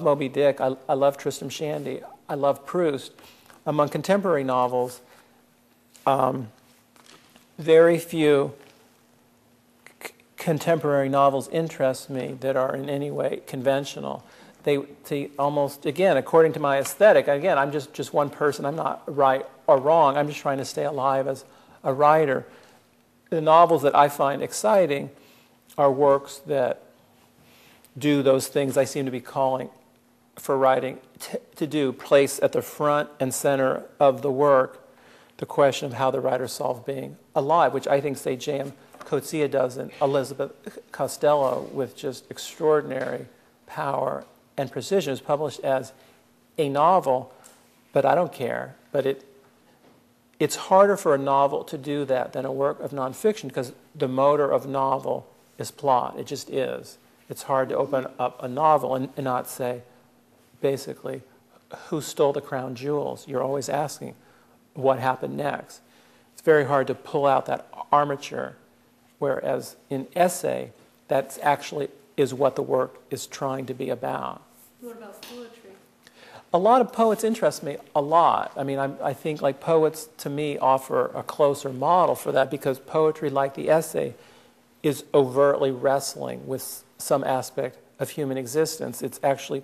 Moby Dick. I love Tristram Shandy. I love Proust. Among contemporary novels, very few contemporary novels interest me that are in any way conventional. They almost, again, according to my aesthetic, again, I'm just one person. I'm not right or wrong. I'm just trying to stay alive as a writer. The novels that I find exciting are works that do those things I seem to be calling for writing to do, place at the front and center of the work the question of how the writer solved being alive, which I think, say, J.M. Coetzee does in Elizabeth Costello with just extraordinary power and precision. It was published as a novel, but I don't care. But it's harder for a novel to do that than a work of nonfiction, because the motor of novel is plot. It just is. It's hard to open up a novel and not say, basically, who stole the crown jewels? You're always asking, what happened next? It's very hard to pull out that armature, whereas in essay, that's actually is what the work is trying to be about. What about poetry? A lot of poets interest me a lot. I mean, I think like poets to me offer a closer model for that, because poetry, like the essay, is overtly wrestling with some aspect of human existence. It's actually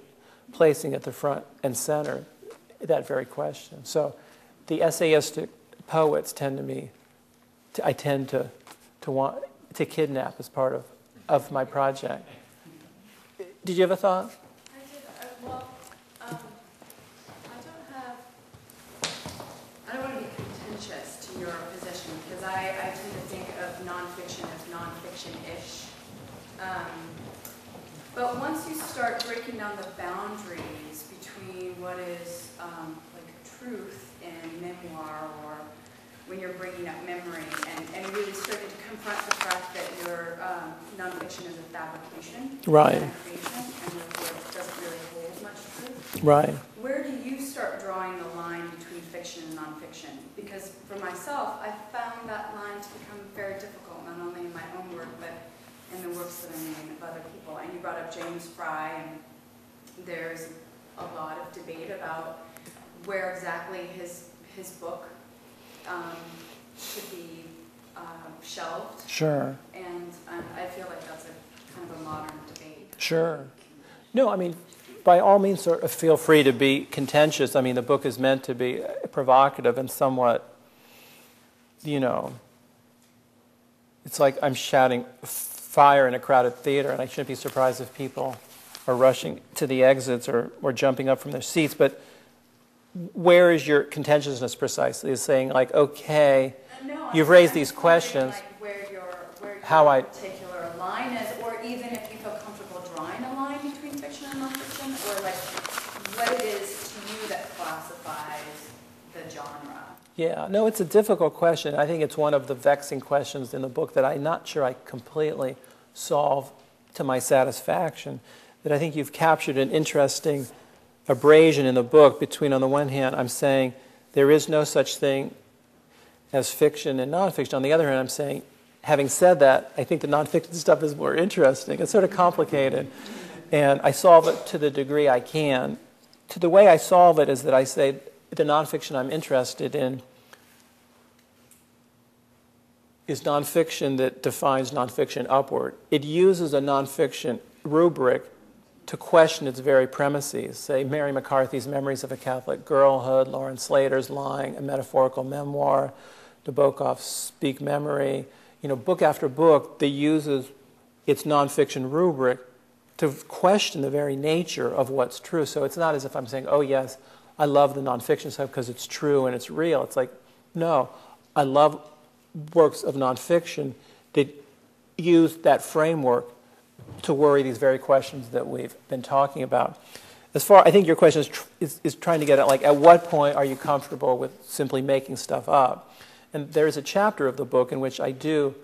placing at the front and center that very question. So the essayistic poets tend to want to kidnap as part of my project. Did you have a thought? I did. Well, I don't want to be contentious to your position, because I tend to think of nonfiction as nonfiction-ish. But once you start breaking down the boundaries between what is like truth in memoir, or when you're bringing up memory, and really starting to confront the fact that your nonfiction is a fabrication, Right, and a creation, and therefore it doesn't really hold much truth. right. Where do you start drawing the line between fiction and nonfiction? Because for myself, I found that line to become very difficult, not only in my own work, but in the works that I'm making of other people. And you brought up James Fry, and there's a lot of debate about where exactly his book should be shelved. Sure. And I feel like that's a kind of a modern debate. Sure. No, I mean, by all means, sort of feel free to be contentious. I mean, the book is meant to be provocative and somewhat, it's like I'm shouting fire in a crowded theater, and I shouldn't be surprised if people are rushing to the exits or jumping up from their seats. But where is your contentiousness precisely? Is saying, like, okay, you've raised these questions. Like where your how I particular line is, or even if you feel comfortable drawing a line between fiction and nonfiction, or like what it is to you that classifies the genre. Yeah, no, it's a difficult question. I think it's one of the vexing questions in the book that I'm not sure I completely solve to my satisfaction. That I think you've captured an interesting abrasion in the book between, on the one hand, I'm saying there is no such thing as fiction and nonfiction. On the other hand, I'm saying, having said that, I think the nonfiction stuff is more interesting. It's sort of complicated. And I solve it to the degree I can. The way I solve it is that I say the nonfiction I'm interested in is nonfiction that defines nonfiction upward. It uses a nonfiction rubric to question its very premises. Say, Mary McCarthy's Memories of a Catholic Girlhood, Lauren Slater's Lying, a Metaphorical Memoir, Nabokov's Speak Memory. Book after book that uses its nonfiction rubric to question the very nature of what's true. So it's not as if I'm saying, oh yes, I love the nonfiction stuff because it's true and it's real. It's like, no, I love works of nonfiction that use that framework to worry these very questions that we've been talking about. I think your question is trying to get at, like, at what point are you comfortable with simply making stuff up? And there's a chapter of the book in which I do,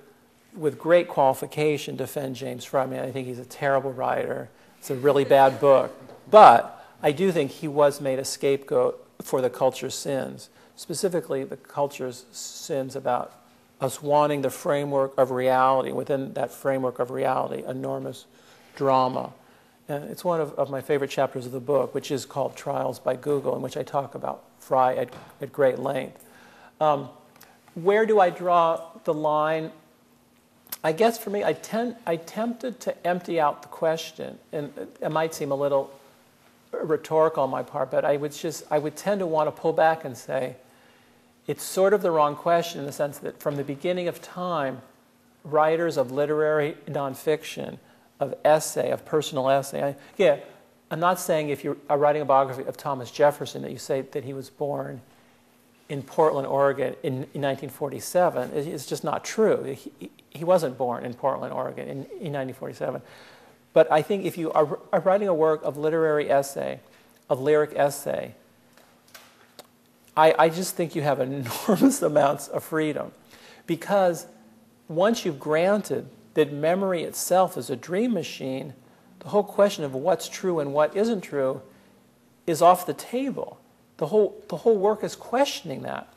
with great qualification, defend James Fry. I mean, I think he's a terrible writer. It's a really bad book. But I do think he was made a scapegoat for the culture's sins, specifically the culture's sins about us wanting the framework of reality, within that framework of reality, enormous drama. And it's one of my favorite chapters of the book, which is called Trials by Google, in which I talk about Fry at great length. Where do I draw the line? I guess for me, I tempted to empty out the question, and it might seem a little rhetorical on my part, but I would tend to want to pull back and say, it's sort of the wrong question in the sense that from the beginning of time, writers of literary nonfiction, of essay, of personal essay. I'm not saying if you are writing a biography of Thomas Jefferson that you say that he was born in Portland, Oregon in 1947. It's just not true. He wasn't born in Portland, Oregon in 1947. But I think if you are writing a work of literary essay, of lyric essay, I just think you have enormous amounts of freedom, because once you've granted that memory itself is a dream machine, the whole question of what's true and what isn't true is off the table. The whole work is questioning that.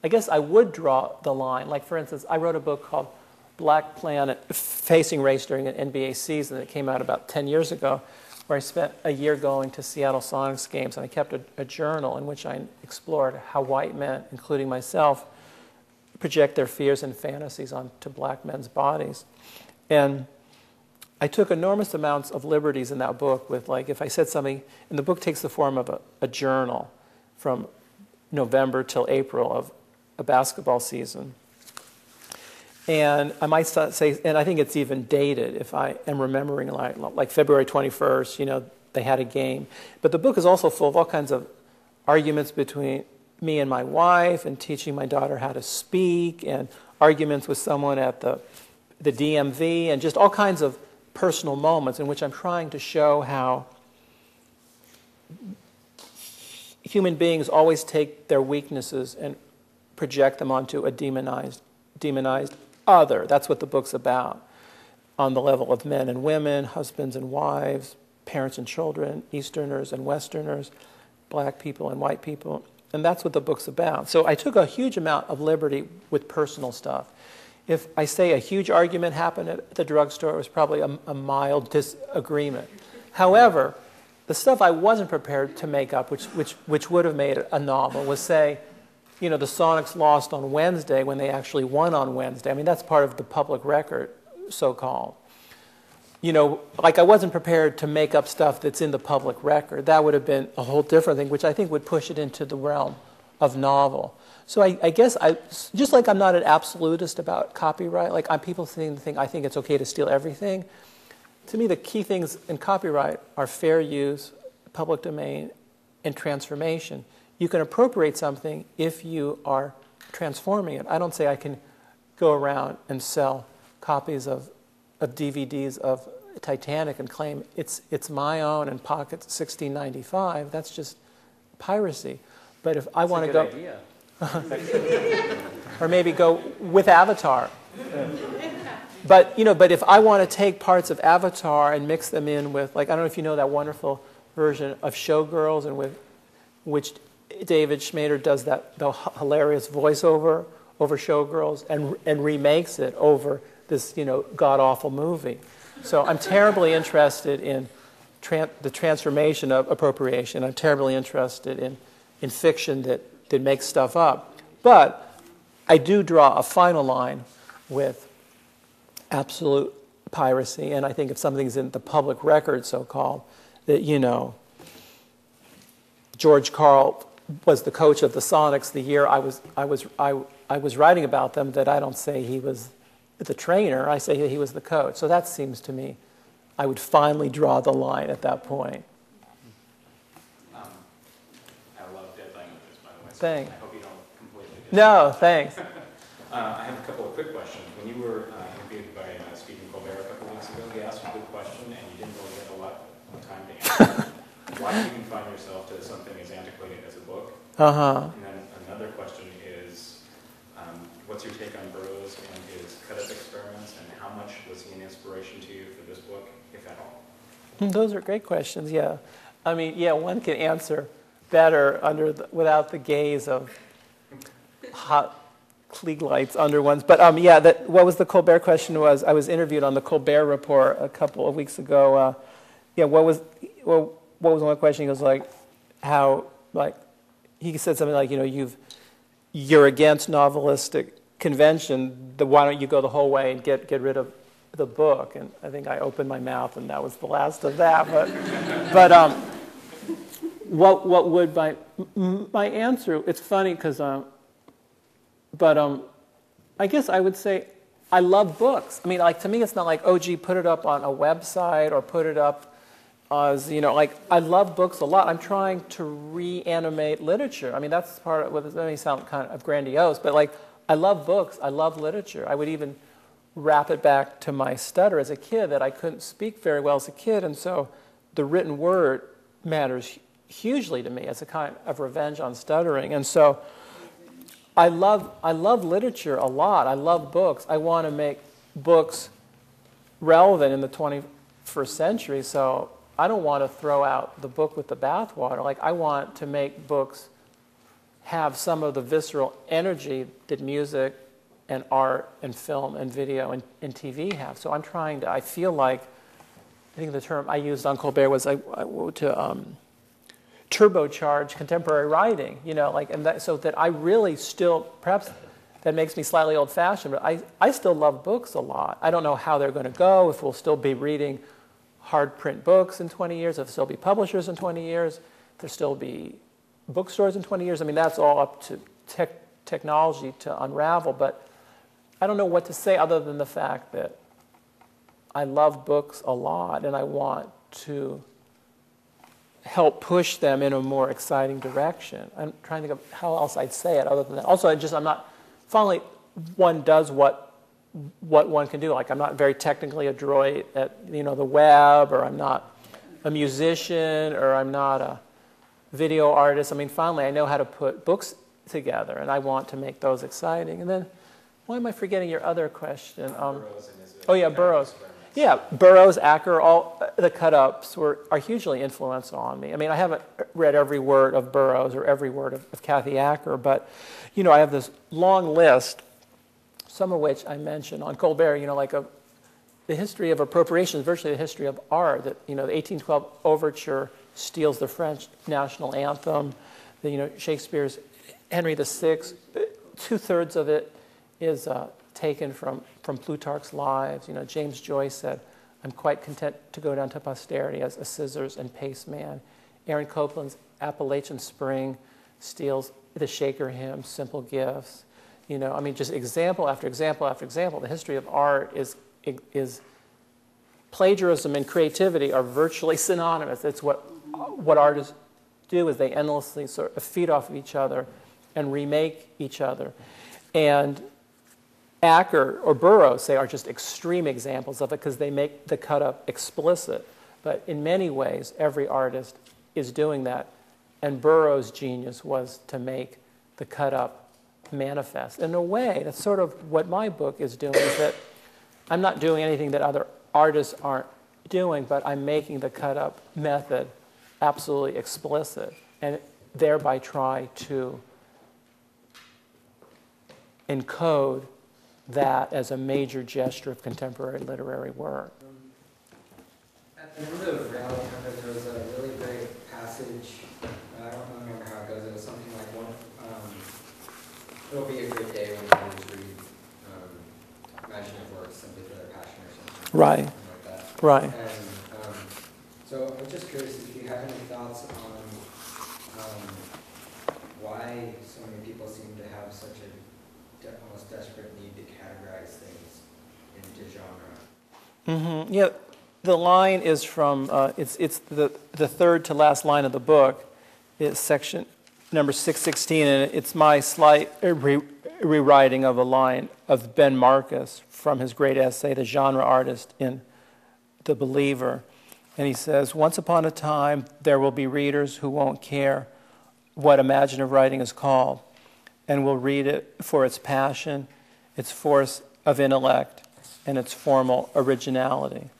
I guess I would draw the line. Like, for instance, I wrote a book called Black Planet, Facing Race During an NBA Season that came out about 10 years ago, where I spent a year going to Seattle Sonics games, and I kept a journal in which I explored how white men, including myself, project their fears and fantasies onto black men's bodies. And I took enormous amounts of liberties in that book with, like, if I said something, and the book takes the form of a journal from November till April of a basketball season. And I might say, and I think it's even dated if I am remembering, like February 21st, they had a game. But the book is also full of all kinds of arguments between me and my wife, and teaching my daughter how to speak, and arguments with someone at the DMV, and just all kinds of personal moments in which I'm trying to show how human beings always take their weaknesses and project them onto a demonized other. That's what the book's about, on the level of men and women, husbands and wives, parents and children, Easterners and Westerners, black people and white people. And that's what the book's about. So I took a huge amount of liberty with personal stuff. If I say a huge argument happened at the drugstore, it was probably a mild disagreement. However, the stuff I wasn't prepared to make up, which would have made it a novel, was, say, the Sonics lost on Wednesday when they actually won on Wednesday. I mean, that's part of the public record, so-called. Like, I wasn't prepared to make up stuff that's in the public record. That would have been a whole different thing, which I think would push it into the realm of novel. So I guess just like I'm not an absolutist about copyright, like people think I think it's okay to steal everything. To me, the key things in copyright are fair use, public domain, and transformation. You can appropriate something if you are transforming it. I don't say I can go around and sell copies of DVDs of Titanic and claim it's my own and pocket $16.95. That's just piracy. But if I want to go, idea. Or maybe go with Avatar. But but if I want to take parts of Avatar and mix them in with, like, I don't know if you know that wonderful version of Showgirls, and with which David Schmader does the hilarious voiceover over Showgirls and remakes it over this god-awful movie. So I'm terribly interested in the transformation of appropriation. I'm terribly interested in fiction that makes stuff up. But I do draw a final line with absolute piracy, and I think if something's in the public record, so-called, that George Karl was the coach of the Sonics the year I was writing about them, that I don't say he was the trainer, I say he was the coach. So that seems to me, I would finally draw the line at that point. I love Thanks. I hope you don't completely No, thanks. I have a couple of quick questions. When you were interviewed by Stephen Colbert a couple of weeks ago, he asked you a good question, and you didn't really get a lot of time to answer. Why do you confine yourself to something as antiquated as a book? Uh-huh. And then another question is, what's your take on Burroughs and his cut-up experiments, and how much was he an inspiration to you for this book, if at all? Those are great questions, yeah. I mean, yeah, one can answer better without the gaze of hot Klieg lights under ones. But yeah, what was the Colbert question was, I was interviewed on the Colbert Report a couple of weeks ago. Yeah, what was one question? He goes like, how, like, he said something like, you're against novelistic convention, why don't you go the whole way and get rid of the book? And I think I opened my mouth, and that was the last of that. But what would my answer? It's funny because, I guess I would say I love books. I mean, like, to me, it's not like, oh, gee, put it up on a website or put it up as, like, I love books a lot. I'm trying to reanimate literature. I mean, that's part of it. That may sound kind of grandiose, but like, I love books. I love literature. I would even wrap it back to my stutter as a kid, that I couldn't speak very well as a kid, and so the written word matters hugely to me as a kind of revenge on stuttering. And so I love literature a lot. I love books. I want to make books relevant in the 21st century, so I don't want to throw out the book with the bathwater. Like, I want to make books have some of the visceral energy that music and art and film and video and TV have. So I'm trying to, I feel like, I think the term I used on Colbert was to turbocharge contemporary writing, so that I really still, perhaps that makes me slightly old-fashioned, but I still love books a lot. I don't know how they're going to go, if we'll still be reading hard print books in 20 years, if there'll still be publishers in 20 years, if there'll still be bookstores in 20 years. I mean, that's all up to technology to unravel, but I don't know what to say other than the fact that I love books a lot, and I want to help push them in a more exciting direction. I'm trying to think of how else I'd say it other than that. Also, I'm not, finally, one does what one can do. Like, I'm not very technically adroit at, the web, or I'm not a musician, or I'm not a video artist. I mean, finally, I know how to put books together, and I want to make those exciting. And then, why am I forgetting your other question? Burroughs. Yeah, Burroughs, Acker, all the cut-ups are hugely influential on me. I mean, I haven't read every word of Burroughs or every word of Kathy Acker, but, I have this long list, some of which I mentioned on Colbert, the history of appropriation is virtually the history of art. That, the 1812 overture steals the French national anthem. Shakespeare's Henry VI, 2/3 of it is taken from Plutarch's Lives. James Joyce said, I'm quite content to go down to posterity as a scissors and paste man. Aaron Copland's Appalachian Spring steals the Shaker hymn, Simple Gifts. Just example after example after example. The history of art is plagiarism and creativity are virtually synonymous. It's what artists do, is they endlessly sort of feed off of each other and remake each other. And Acker or Burroughs, say, are just extreme examples of it because they make the cut-up explicit. But in many ways, every artist is doing that. And Burroughs' genius was to make the cut-up manifest. In a way, that's sort of what my book is doing, is that I'm not doing anything that other artists aren't doing, but I'm making the cut-up method absolutely explicit, and thereby try to encode that as a major gesture of contemporary literary work. At the end of Reality Hunter, there was a really great passage. I don't remember how it goes. It was something like it'll be a great day when readers read imaginative works simply for their passion or something. Right. Something like that. Right. And so I'm just curious if you have any thoughts on why so many people seem to have such a almost desperate need to categorize things into genre. Mm-hmm. Yeah, the line is from it's the third to last line of the book. It's section number 616, and it's my slight rewriting of a line of Ben Marcus from his great essay, The Genre Artist in The Believer. And he says, once upon a time, there will be readers who won't care what imaginative writing is called, and will read it for its passion, its force of intellect, and its formal originality.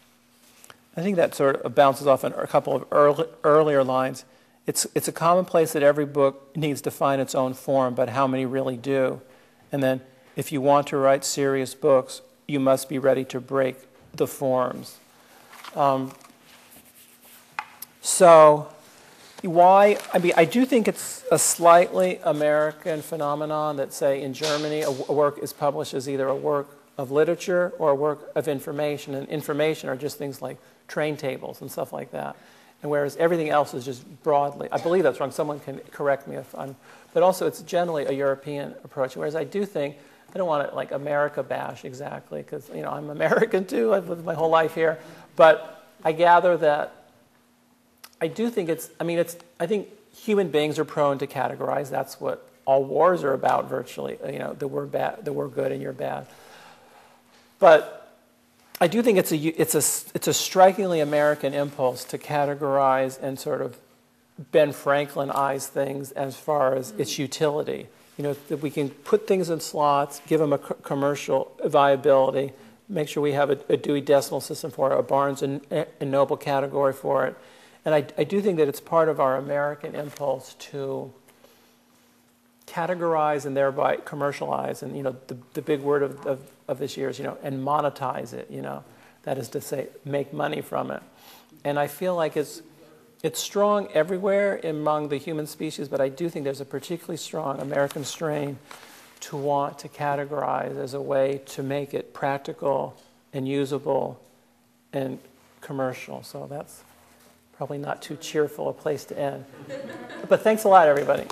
I think that sort of bounces off a couple of earlier lines. It's a commonplace that every book needs to find its own form, but how many really do? And then, if you want to write serious books, you must be ready to break the forms. So, why? I mean, I do think it's a slightly American phenomenon that, say, in Germany, a work is published as either a work of literature or a work of information. And information are just things like train tables and stuff like that. And whereas everything else is just broadly, I believe that's wrong, someone can correct me if I'm, but also it's generally a European approach. Whereas I do think, I don't want to like America bash exactly, because you know I'm American too, I've lived my whole life here. But I gather that, I do think I think human beings are prone to categorize. That's what all wars are about virtually, you know, that we're bad, that we're good and you're bad. But I do think it's a strikingly American impulse to categorize and sort of Ben Franklin-ize things as far as its utility. You know, that we can put things in slots, give them a commercial viability, make sure we have a Dewey Decimal System for it, a Barnes and Noble category for it. And I do think that it's part of our American impulse to categorize and thereby commercialize, and you know the big word of this year is, you know, and monetize it, you know, that is to say make money from it. And I feel like it's strong everywhere among the human species, but I do think there's a particularly strong American strain to want to categorize as a way to make it practical and usable and commercial. So that's probably not too cheerful a place to end. But thanks a lot, everybody.